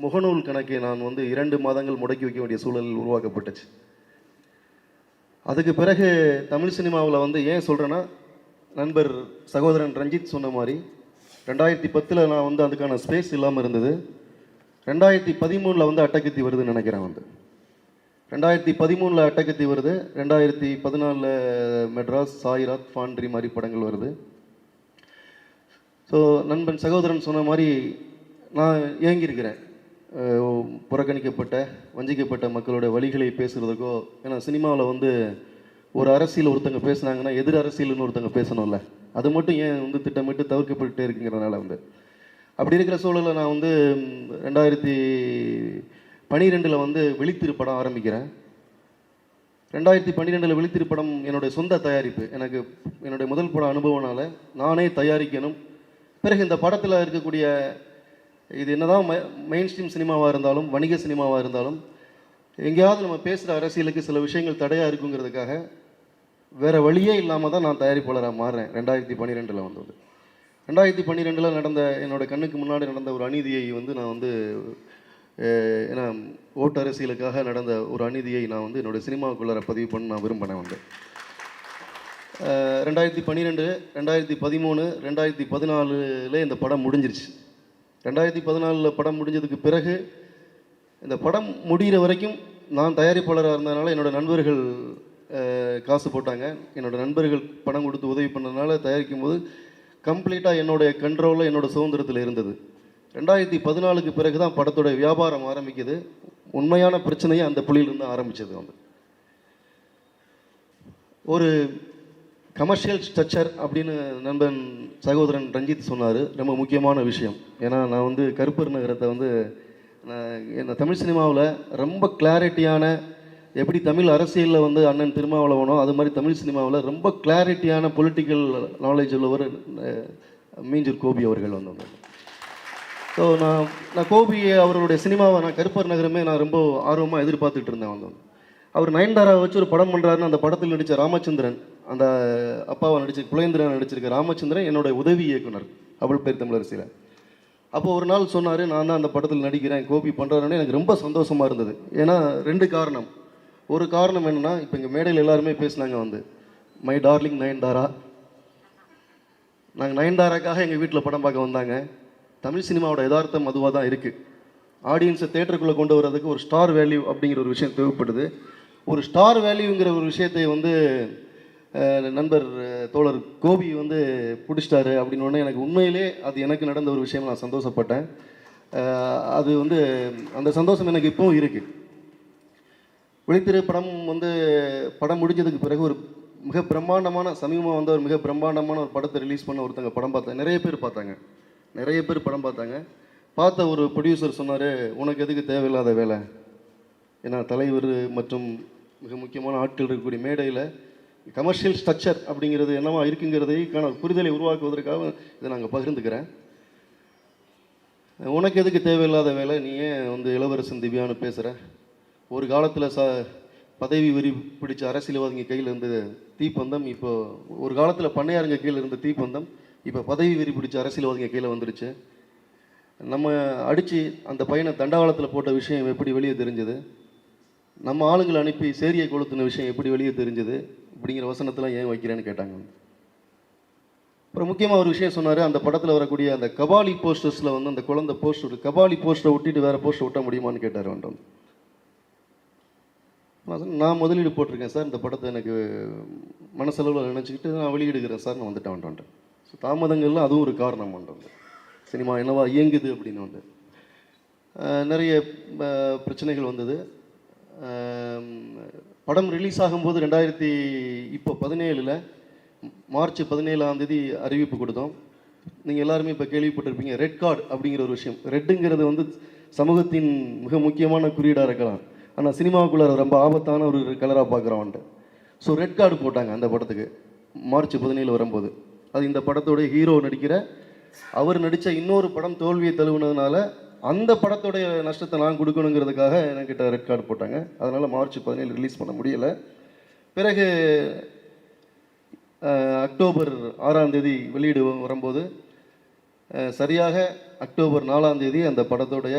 முகநூல் கணக்கை நான் வந்து 2 மாதங்கள் முடக்கி வைக்க வேண்டிய சூழல் உருவாக்கப்பட்டுச்சு. அதுக்கு பிறகு தமிழ் சினிமாவில் வந்து ஏன் சொல்கிறேன்னா, நண்பர் சகோதரன் ரஞ்சித் சொன்ன மாதிரி 2010 நான் வந்து அதுக்கான ஸ்பேஸ் இல்லாமல் இருந்தது. 2013 வந்து அட்டகத்தி வருதுன்னு நினைக்கிறேன். வந்து 2013 அட்டகத்தி வருது, 2014 மெட்ராஸ், சாய்ராத், ஃபாண்ட்ரி மாதிரி படங்கள் வருது. ஸோ நண்பன் சகோதரன் சொன்ன மாதிரி நான் ஏங்கியிருக்கிறேன், புறக்கணிக்கப்பட்ட வஞ்சிக்கப்பட்ட மக்களோட வழிகளை பேசுகிறதுக்கோ. ஏன்னா சினிமாவில் வந்து ஒரு அரசியல் ஒருத்தங்க பேசுனாங்கன்னா எதிர் அரசியல்னு ஒருத்தங்க பேசணும்ல, அது மட்டும் ஏன் வந்து திட்டமிட்டு தவிர்க்கப்பட்டு இருக்குங்கிறதுனால வந்து அப்படி இருக்கிற சூழலில் நான் வந்து 2012 வந்து விழித்திரு படம் ஆரம்பிக்கிறேன். 2012 விழித்திரு படம் என்னுடைய சொந்த தயாரிப்பு. எனக்கு என்னுடைய முதல் பட அனுபவனால நானே தயாரிக்கணும். பிறகு இந்த படத்தில் இருக்கக்கூடிய இது என்னதான் மெயின் ஸ்ட்ரீம் சினிமாவாக இருந்தாலும் வணிக சினிமாவாக இருந்தாலும் எங்கேயாவது நம்ம பேசுகிற அரசியலுக்கு சில விஷயங்கள் தடையாக இருக்குங்கிறதுக்காக வேறு வழியே இல்லாமல் தான் நான் தயாரிப்பாளராக மாறுறேன். 2012 வந்தது. 2012 நடந்த என்னோட கண்ணுக்கு முன்னாடி நடந்த ஒரு அநீதியை வந்து நான் வந்து ஏன்னா ஓட்டு அரசியலுக்காக நடந்த ஒரு அநீதியை நான் வந்து என்னோடய சினிமாவுக்குள்ளார பதிவு பண்ண நான் விரும்பினேன். வந்து 2012, 2013, 2014 இந்த படம் முடிஞ்சிருச்சு. 2014 படம் முடிஞ்சதுக்கு பிறகு இந்த படம் முடிகிற வரைக்கும் நான் தயாரிப்பாளராக இருந்ததுனால என்னோடய நண்பர்கள் காசு போட்டாங்க. என்னோடய நண்பர்கள் பணம் கொடுத்து உதவி பண்ணதுனால தயாரிக்கும் போது கம்ப்ளீட்டாக என்னுடைய கண்ட்ரோலில் என்னோடய சுதந்திரத்தில் இருந்தது. 2014 பிறகு தான் படத்தோட வியாபாரம் ஆரம்பிக்குது. உண்மையான பிரச்சனையை அந்த புள்ளியிலிருந்து ஆரம்பித்தது. வந்து ஒரு கமர்ஷியல் ஸ்ட்ரக்சர் அப்படின்னு நண்பன் சகோதரன் ரஞ்சித் சொன்னார். ரொம்ப முக்கியமான விஷயம். ஏன்னா நான் வந்து கருப்பர் நகரத்தை வந்து என்ன தமிழ் சினிமாவில் ரொம்ப கிளாரிட்டியான, எப்படி தமிழ் அரசியலில் வந்து அண்ணன் திருமாவளவனோ அது மாதிரி தமிழ் சினிமாவில் ரொம்ப கிளாரிட்டியான பொலிட்டிக்கல் நாலேஜ் உள்ளவர் மீஞ்சூர் கோபி அவர்கள் வந்தாங்க. ஸோ நான் கோபி அவர்களுடைய சினிமாவை நான் கருப்பர் நகரமே நான் ரொம்ப ஆர்வமாக எதிர்பார்த்துட்டு இருந்தேன். வந்தோம் அவர் நயன்தாராவை வச்சு ஒரு படம் பண்ணுறாருன்னு அந்த படத்தில் நடித்த ராமச்சந்திரன், அந்த அப்பாவை குலேந்திரன் நடிச்சிருக்க ராமச்சந்திரன் என்னோட உதவி இயக்குனர் அவள் பேர் தமிழரசியில். அப்போ ஒரு நாள் சொன்னார், நான் தான் அந்த படத்தில் நடிக்கிறேன், கோபி பண்ணுறாருன்னு. எனக்கு ரொம்ப சந்தோஷமாக இருந்தது. ஏன்னா 2 காரணம். ஒரு காரணம் என்னென்னா, இப்போ இங்கே மேடையில் எல்லாருமே பேசினாங்க வந்து மை டார்லிங் நயன்தாரா. நாங்கள் நயன்தாராக்காக எங்கள் வீட்டில் படம் பார்க்க வந்தாங்க. தமிழ் சினிமாவோட யதார்த்தம் அதுவாக தான் இருக்குது. ஆடியன்ஸை தேட்டருக்குள்ளே கொண்டு வர்றதுக்கு ஒரு ஸ்டார் வேல்யூ அப்படிங்கிற ஒரு விஷயம் தேவைப்படுது. ஒரு ஸ்டார் வேல்யூங்கிற ஒரு விஷயத்தை வந்து நண்பர் தோழர் கோபி வந்து பிடிச்சிட்டாரு அப்படின்னு உடனே எனக்கு உண்மையிலே அது எனக்கு நடந்த ஒரு விஷயம். நான் சந்தோஷப்பட்டேன். அது வந்து அந்த சந்தோஷம் எனக்கு இப்போவும் இருக்குது. விழித்திரு படம் வந்து படம் முடிஞ்சதுக்கு பிறகு ஒரு மிக பிரம்மாண்டமான சமீபமாக வந்து ஒரு மிக பிரம்மாண்டமான ஒரு படத்தை ரிலீஸ் பண்ண ஒருத்தங்க படம் பார்த்தாங்க. நிறைய பேர் படம் பார்த்தாங்க. பார்த்த ஒரு ப்ரொடியூசர் சொன்னார், உனக்கு எதுக்கு தேவையில்லாத வேலை, ஏன்னா தலைவர் மற்றும் மிக முக்கியமான ஆட்கள் இருக்கக்கூடிய மேடையில் கமர்ஷியல் ஸ்ட்ரக்சர் அப்படிங்கிறது என்னவா இருக்குங்கிறதைக்கான ஒரு புரிதலை உருவாக்குவதற்காக இதை நாங்கள் பகிர்ந்துக்கிறேன். உனக்கு எதுக்கு தேவையில்லாத வேலை, நீ ஏன் வந்து இளவரசன் திவ்யான்னு பேசுகிற, ஒரு காலத்தில் பதவி வெறி பிடிச்ச அரசியல்வாதிங்க கையில் இருந்த தீப்பந்தம், இப்போ ஒரு காலத்தில் பண்ணையாருங்க கையில் இருந்த தீப்பந்தம் இப்போ பதவி வெறி பிடிச்ச அரசியல்வாதிங்க கையில் வந்துடுச்சு. நம்ம அடித்து அந்த பையனை தண்டவாளத்தில் போட்ட விஷயம் எப்படி வெளியே தெரிஞ்சது, நம்ம ஆளுங்களை அனுப்பி சேரியை கொளுத்தின விஷயம் எப்படி வெளியே தெரிஞ்சது, இப்படிங்கிற வசனத்தெல்லாம் ஏன் வைக்கிறேன்னு கேட்டாங்க. அப்புறம் முக்கியமாக ஒரு விஷயம் சொன்னார், அந்த படத்தில் வரக்கூடிய அந்த கபாலி போஸ்டர்ஸில் வந்து அந்த குழந்தை போஸ்டர் கபாலி போஸ்டரை ஒட்டிட்டு வேறு போஸ்டர் ஒட்ட முடியுமான்னு கேட்டார் வந்துட்டு. நான் முதலீடு போட்டிருக்கேன் சார், இந்த படத்தை எனக்கு மனசளவில் நினச்சிக்கிட்டு நான் வெளியிடுகிறேன் சார், நான் வந்துட்டேன். ஸோ தாமதங்கள்லாம் அதுவும் ஒரு காரணம் வந்துட்டு. சினிமா என்னவா இயங்குது அப்படின்னு வந்து நிறைய பிரச்சனைகள் வந்தது. படம் ரிலீஸ் ஆகும்போது 2017 மார்ச் 17 அறிவிப்பு கொடுத்தோம். நீங்கள் எல்லாருமே இப்போ கேள்விப்பட்டிருப்பீங்க ரெட் கார்டு அப்படிங்கிற ஒரு விஷயம். ரெட்டுங்கிறது வந்து சமூகத்தின் மிக முக்கியமான குறியீடாக இருக்கலாம், ஆனால் சினிமாவுக்குள்ளே ரொம்ப ஆபத்தான ஒரு கலராக பார்க்குறோன்ட்டு. ஸோ ரெட் கார்டு போட்டாங்க அந்த படத்துக்கு மார்ச் 17 வரும்போது. அது இந்த படத்தோடைய ஹீரோ நடிக்கிற அவர் நடித்த இன்னொரு படம் தோல்வியை தழுவுனதுனால அந்த படத்தோடைய நஷ்டத்தை நான் கொடுக்கணுங்கிறதுக்காக என்கிட்ட ரெட் கார்டு போட்டாங்க. அதனால் மார்ச் 17 ரிலீஸ் பண்ண முடியலை. பிறகு அக்டோபர் 6 வெளியீடு வரும்போது சரியாக அக்டோபர் 4 அந்த படத்தோடைய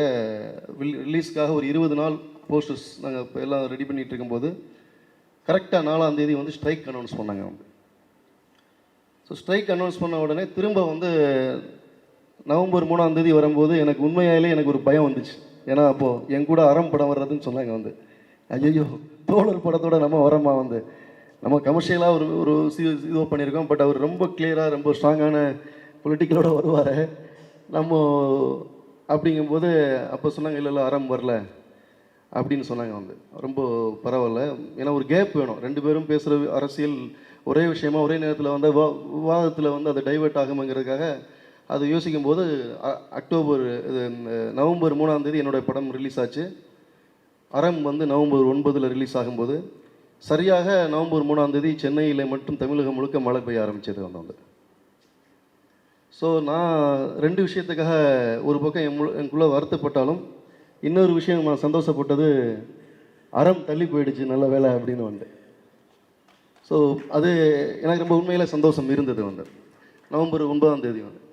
ரிலீஸ்க்காக ஒரு 20 நாள் போஸ்டர்ஸ் நாங்கள் இப்போ எல்லாம் ரெடி பண்ணிகிட்டு இருக்கும்போது கரெக்டாக 4 வந்து ஸ்ட்ரைக் அனௌன்ஸ் பண்ணாங்க வந்து. ஸோ ஸ்ட்ரைக் அனௌன்ஸ் பண்ண உடனே திரும்ப வந்து நவம்பர் 3 வரும்போது எனக்கு உண்மையாலே எனக்கு ஒரு பயம் வந்துச்சு. ஏன்னா அப்போது என் கூட அறம் படம் வர்றதுன்னு சொன்னாங்க வந்து. ஐயோ தோழர் படத்தோட நம்ம வரமா வந்து நம்ம கமர்ஷியலாக ஒரு இதுவாக பண்ணியிருக்கோம், பட் அவர் ரொம்ப கிளியராக ரொம்ப ஸ்ட்ராங்கான பொலிட்டிக்கலோட வருவார் நம்ம அப்படிங்கும்போது அப்போ சொன்னாங்க இல்லை அறம் வரல அப்படின்னு சொன்னாங்க வந்து. ரொம்ப பரவாயில்ல, ஏன்னா ஒரு கேப் வேணும், 2 பேரும் பேசுகிற அரசியல் ஒரே விஷயமா ஒரே நேரத்தில் வந்து விவாதத்தில் வந்து அது டைவெர்ட் ஆகுங்கிறதுக்காக அது யோசிக்கும் போது நவம்பர் 3 என்னுடைய படம் ரிலீஸ் ஆச்சு. அறம் வந்து நவம்பர் 9 ரிலீஸ் ஆகும்போது சரியாக நவம்பர் 3 சென்னையில் மட்டும் தமிழகம் முழுக்க மழை பெய்ய ஆரம்பித்தது வந்து. ஸோ நான் 2 விஷயத்துக்காக ஒரு பக்கம் எனக்குள்ளே வருத்தப்பட்டாலும் இன்னொரு விஷயம் நான் சந்தோஷப்பட்டது, அறம் தள்ளி போயிடுச்சு நல்ல வேலை அப்படின்னு வந்து. ஸோ அது எனக்கு ரொம்ப உண்மையில் சந்தோஷம் இருந்தது வந்து. நவம்பர் 9 வந்து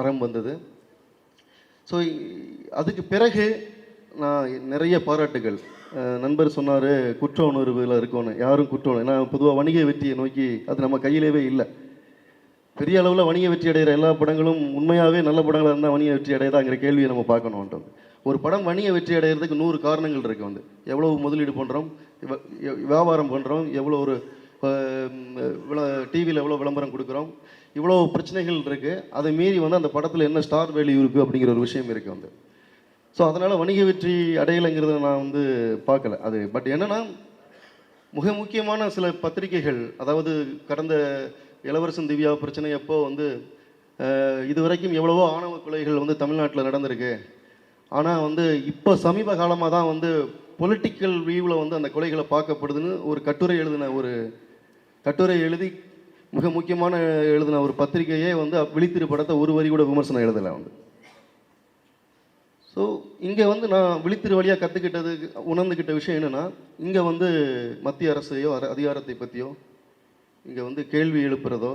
அறம் வந்தது. ஸோ அதுக்கு பிறகு நான் நிறைய பாராட்டுகள். நண்பர் சொன்னார் குற்ற உணர்வில் இருக்கணும், யாரும் குற்ற உணர்வு, ஏன்னா பொதுவாக வணிக வெற்றியை நோக்கி அது நம்ம கையிலேயே இல்லை. பெரிய அளவில் வணிக வெற்றி அடைகிற எல்லா படங்களும் உண்மையாகவே நல்ல படங்களாக இருந்தால் வணிக வெற்றி அடையதாங்கிற கேள்வியை நம்ம பார்க்கணுன்ட்டு. ஒரு படம் வணிக வெற்றி அடைகிறதுக்கு 100 காரணங்கள் இருக்குது வந்து. எவ்வளோ முதலீடு பண்ணுறோம், வியாபாரம் பண்ணுறோம், எவ்வளோ ஒரு டிவியில் எவ்வளோ விளம்பரம் கொடுக்குறோம், இவ்வளோ பிரச்சனைகள் இருக்குது. அதை மீறி வந்து அந்த படத்தில் என்ன ஸ்டார் வேல்யூ இருக்குது அப்படிங்கிற ஒரு விஷயம் இருக்குது வந்து. ஸோ அதனால் வணிக வெற்றி அடையலைங்கிறத நான் வந்து பார்க்கல அது. பட் என்னென்னா மிக முக்கியமான சில பத்திரிகைகள், அதாவது கடந்த இளவரசன் திவ்யா பிரச்சனை அப்போ வந்து இது வரைக்கும் எவ்வளவோ ஆணவ கொலைகள் வந்து தமிழ்நாட்டில் நடந்திருக்கு, ஆனால் வந்து இப்போ சமீப காலமாக தான் வந்து பொலிட்டிக்கல் வியூவில் வந்து அந்த கொலைகளை பார்க்கப்படுதுன்னு ஒரு கட்டுரை எழுதி மிக முக்கியமான எழுதின ஒரு பத்திரிகையே வந்து விழித்திரு படத்தை ஒரு வரி கூட விமர்சனம் எழுதலை வந்து. ஸோ இங்கே வந்து நான் விழித்திரு வழியாக கற்றுக்கிட்டது உணர்ந்துக்கிட்ட விஷயம் என்னென்னா, இங்கே வந்து மத்திய அரசையோ அதிகாரத்தை பற்றியோ இங்கே வந்து கேள்வி எழுப்புறதோ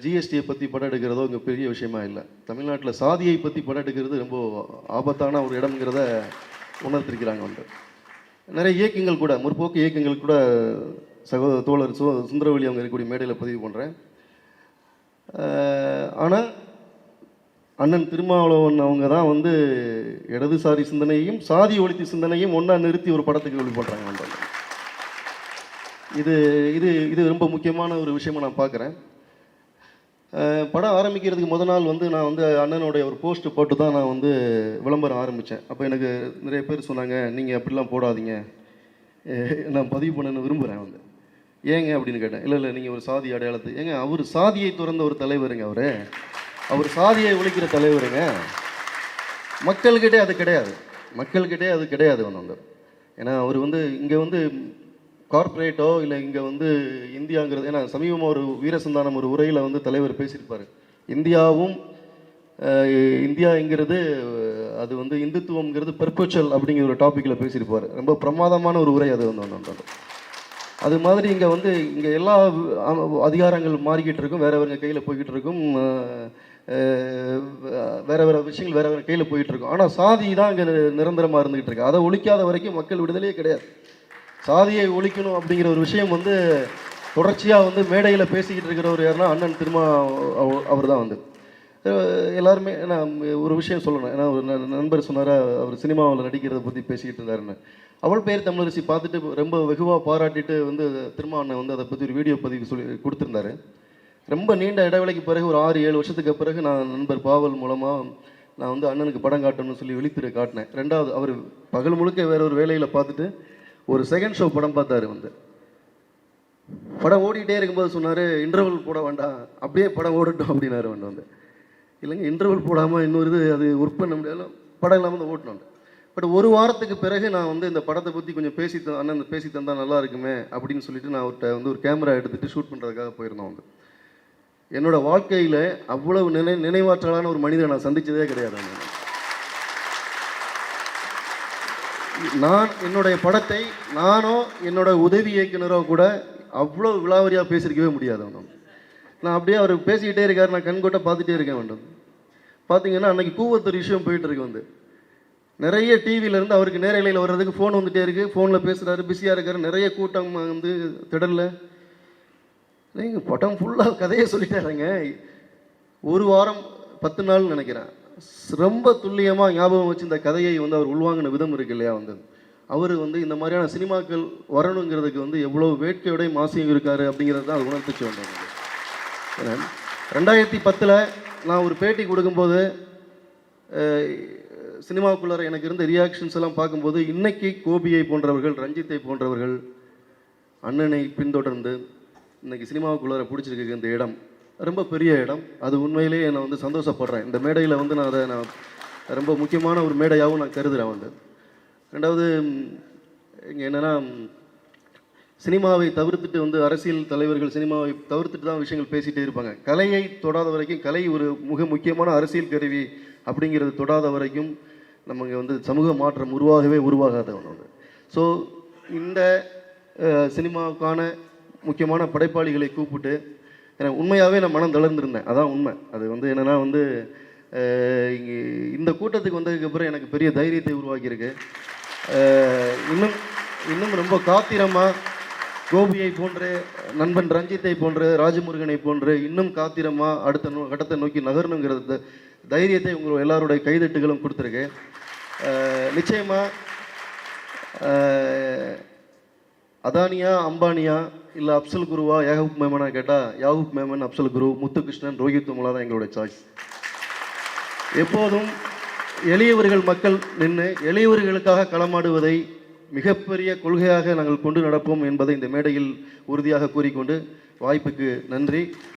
ஜிஎஸ்டியை பற்றி படம் எடுக்கிறதோ இங்கே பெரிய விஷயமா இல்லை. தமிழ்நாட்டில் சாதியை பற்றி படம் எடுக்கிறது ரொம்ப ஆபத்தான ஒரு இடம்ங்கிறத உணர்த்திருக்கிறாங்க வந்து. நிறைய இயக்கங்கள் கூட, முற்போக்கு இயக்கங்கள் கூட தோழர் சுந்தரவெளி அவங்க இருக்கக்கூடிய மேடையில் பதிவு பண்ணுறேன். ஆனால் அண்ணன் திருமாவளவன் அவங்க தான் வந்து இடதுசாரி சிந்தனையும் சாதி ஒழித்து சிந்தனையும் ஒன்றா நிறுத்தி ஒரு படத்துக்கு வெளி பண்ணுறாங்க வந்து. இது இது இது ரொம்ப முக்கியமான ஒரு விஷயமா நான் பார்க்குறேன். படம் ஆரம்பிக்கிறதுக்கு முதல் நாள் வந்து நான் வந்து அண்ணனுடைய ஒரு போஸ்ட்டு போட்டு தான் நான் வந்து விளம்பரம் ஆரம்பித்தேன். அப்போ எனக்கு நிறைய பேர் சொன்னாங்க, நீங்கள் அப்படிலாம் போடாதீங்க, நான் பதிவு பண்ணணும்னு விரும்புகிறேன் வந்து. ஏங்க அப்படின்னு கேட்டேன். இல்லை நீங்கள் ஒரு சாதி அடையாளத்தை, ஏங்க அவர் சாதியை துறந்த ஒரு தலைவருங்க, அவர் சாதியை ஒழிக்கிற தலைவருங்க. மக்கள்கிட்டே அது கிடையாது வந்து. ஏன்னா அவர் வந்து இங்கே வந்து கார்ப்பரேட்டோ இல்லை இங்கே வந்து இந்தியாங்கிறது, ஏன்னா சமீபமாக ஒரு வீரசந்தானம் ஒரு உரையில் வந்து தலைவர் பேசியிருப்பார். இந்தியாங்கிறது அது வந்து இந்துத்துவங்கிறது பெர்பச்சுவல் அப்படிங்கிற ஒரு டாப்பிக்கில் பேசியிருப்பார். ரொம்ப பிரமாதமான ஒரு உரை அது வந்து. அது மாதிரி இங்கே வந்து இங்கே எல்லா அதிகாரங்கள் மாறிக்கிட்டு இருக்கும், வேறு கையில் போய்கிட்டு இருக்கும், வேறு விஷயங்கள் வேறு கையில் போயிட்டு இருக்கும். ஆனால் சாதி தான் இங்கே நிரந்தரமாக இருந்துகிட்டு இருக்கு. அதை ஒழிக்காத வரைக்கும் மக்கள் விடுதலையே கிடையாது. சாதியை ஒழிக்கணும் அப்படிங்கிற ஒரு விஷயம் வந்து தொடர்ச்சியாக வந்து மேடையில் பேசிக்கிட்டு இருக்கிறவர் யாருன்னா அண்ணன் திருமா அவர் தான் வந்து எல்லாருமே. நான் ஒரு விஷயம் சொல்லணும், ஏன்னா ஒரு நண்பர் சொன்னார் அவர் சினிமாவில் நடிக்கிறத பற்றி பேசிக்கிட்டு இருந்தாருன்னு. அவள் பேர் தமிழரசி பார்த்துட்டு ரொம்ப வெகுவாக பாராட்டிட்டு வந்து திருமா அண்ணன் வந்து அதை பற்றி ஒரு வீடியோ பதிவு சொல்லி கொடுத்துருந்தாரு. ரொம்ப நீண்ட இடைவெளிக்கு பிறகு ஒரு 6-7 வருஷத்துக்கு பிறகு நான் நண்பர் பாவல் மூலமாக நான் வந்து அண்ணனுக்கு படம் காட்டணும்னு சொல்லி விழித்திரை காட்டினேன். ரெண்டாவது அவர் பகல் முழுக்க வேற ஒரு வேலையில் பார்த்துட்டு ஒரு செகண்ட் ஷோ படம் பார்த்தாரு. வந்து படம் ஓடிக்கிட்டே இருக்கும்போது சொன்னார், இன்டர்வல் போட வேண்டாம், அப்படியே படம் ஓடட்டும் அப்படின்னாரு. வந்து இல்லைங்க, இன்டர்வல் போடாமல் இன்னொரு இது அது ஒர்க் பண்ண முடியாது, படம் இல்லாமல் தான் ஓட்டணும். பட் ஒரு வாரத்துக்கு பிறகு நான் வந்து இந்த படத்தை பற்றி கொஞ்சம் அண்ணன் பேசி தந்தால் நல்லா இருக்குமே அப்படின்னு சொல்லிட்டு நான் அவர்கிட்ட வந்து ஒரு கேமரா எடுத்துகிட்டு ஷூட் பண்ணுறதுக்காக போயிருந்தோம். வந்து என்னோடய வாழ்க்கையில் அவ்வளவு நினைவாற்றலான ஒரு மனிதனை நான் சந்தித்ததே கிடையாது. நான் என்னுடைய படத்தை நானோ என்னோட உதவி இயக்குனரோ கூட அவ்வளோ விலாவரியாக பேசியிருக்கவே முடியாது. நான் அப்படியே அவர் பேசிக்கிட்டே இருக்கார், நான் கண்கொட்ட பார்த்துட்டே இருக்கேன். வேண்டும் பார்த்தீங்கன்னா அன்றைக்கி கூவத்தூர் விஷயம் போயிட்டு இருக்கு. வந்து நிறைய டிவியிலேருந்து அவருக்கு நேரலையில் வர்றதுக்கு ஃபோன் வந்துகிட்டே இருக்குது, ஃபோனில் பேசுகிறாரு, பிஸியாக இருக்கார், நிறைய கூட்டம் வந்து திடலில். நீங்கள் படம் ஃபுல்லாக கதையை சொல்லிட்டாருங்க. ஒரு வாரம் 10 நாள் நினைக்கிறேன், ரொம்ப துல்லியமாக ஞாபகம் வச்சு இந்த கதையை வந்து அவர் உள்வாங்கின விதம் இருக்கு இல்லையா. வந்து அவர் வந்து இந்த மாதிரியான சினிமாக்கள் வரணுங்கிறதுக்கு வந்து எவ்வளோ வேட்கையோடையும் ஆசையும் இருக்கார் அப்படிங்கிறது தான் அது உணர்த்துச்சு வந்தாங்க. ஏன்னா 2010 நான் ஒரு பேட்டி கொடுக்கும்போது சினிமாவுக்குள்ளார எனக்கு இருந்த ரியாக்ஷன்ஸ் எல்லாம் பார்க்கும்போது இன்னைக்கு கோபியை போன்றவர்கள், ரஞ்சித்தை போன்றவர்கள் அண்ணனை பின்தொடர்ந்து இன்னைக்கு சினிமாவுக்குள்ளார பிடிச்சிருக்கு இந்த இடம் ரொம்ப பெரிய இடம். அது உண்மையிலேயே என்னை வந்து சந்தோஷப்படுறேன். இந்த மேடையில் வந்து நான் ரொம்ப முக்கியமான ஒரு மேடையாகவும் நான் கருதுகிறேன். வந்து ரெண்டாவது இங்கே என்னென்னா, சினிமாவை தவிர்த்துட்டு வந்து அரசியல் தலைவர்கள் சினிமாவை தவிர்த்துட்டு தான் விஷயங்கள் பேசிகிட்டே இருப்பாங்க. கலையை தொடாத வரைக்கும், கலை ஒரு முக்கியமான அரசியல் கருவி அப்படிங்கிறது தொடாத வரைக்கும் நமக்கு வந்து சமூக மாற்றம் உருவாகாத ஒன்று. ஸோ இந்த சினிமாவுக்கான முக்கியமான படைப்பாளிகளை கூப்பிட்டு எனக்கு உண்மையாகவே நான் மனம் தளர்ந்துருந்தேன். அதான் உண்மை. அது வந்து என்னென்னா வந்து இந்த கூட்டத்துக்கு வந்ததுக்கப்புறம் எனக்கு பெரிய தைரியத்தை உருவாக்கியிருக்கு. இன்னும் ரொம்ப காத்திரமாக கோபியை போன்று, நண்பன் ரஞ்சித்தை போன்று, ராஜமுருகனை போன்று இன்னும் காத்திரமாக அடுத்த கட்டத்தை நோக்கி நகரணுங்கிறது தைரியத்தை உங்கள் எல்லாருடைய கைதட்டுகளும் கொடுத்துருக்கு. நிச்சயமாக அதானியா, அம்பானியா, இல்லை அப்சல் குருவா, யாகூப் மேமனா கேட்டால் யாகூப் மேமன், அப்சல் குரு, முத்துகிருஷ்ணன், ரோஹித் துமலா தான் எங்களுடைய சாய்ஸ். எப்போதும் எளியவர்கள் மக்கள் நின்று எளியவர்களுக்காக களமாடுவதை மிகப்பெரிய கொள்கையாக நாங்கள் கொண்டு நடப்போம் என்பதை இந்த மேடையில் உறுதியாக கூறிக்கொண்டு வாய்ப்புக்கு நன்றி.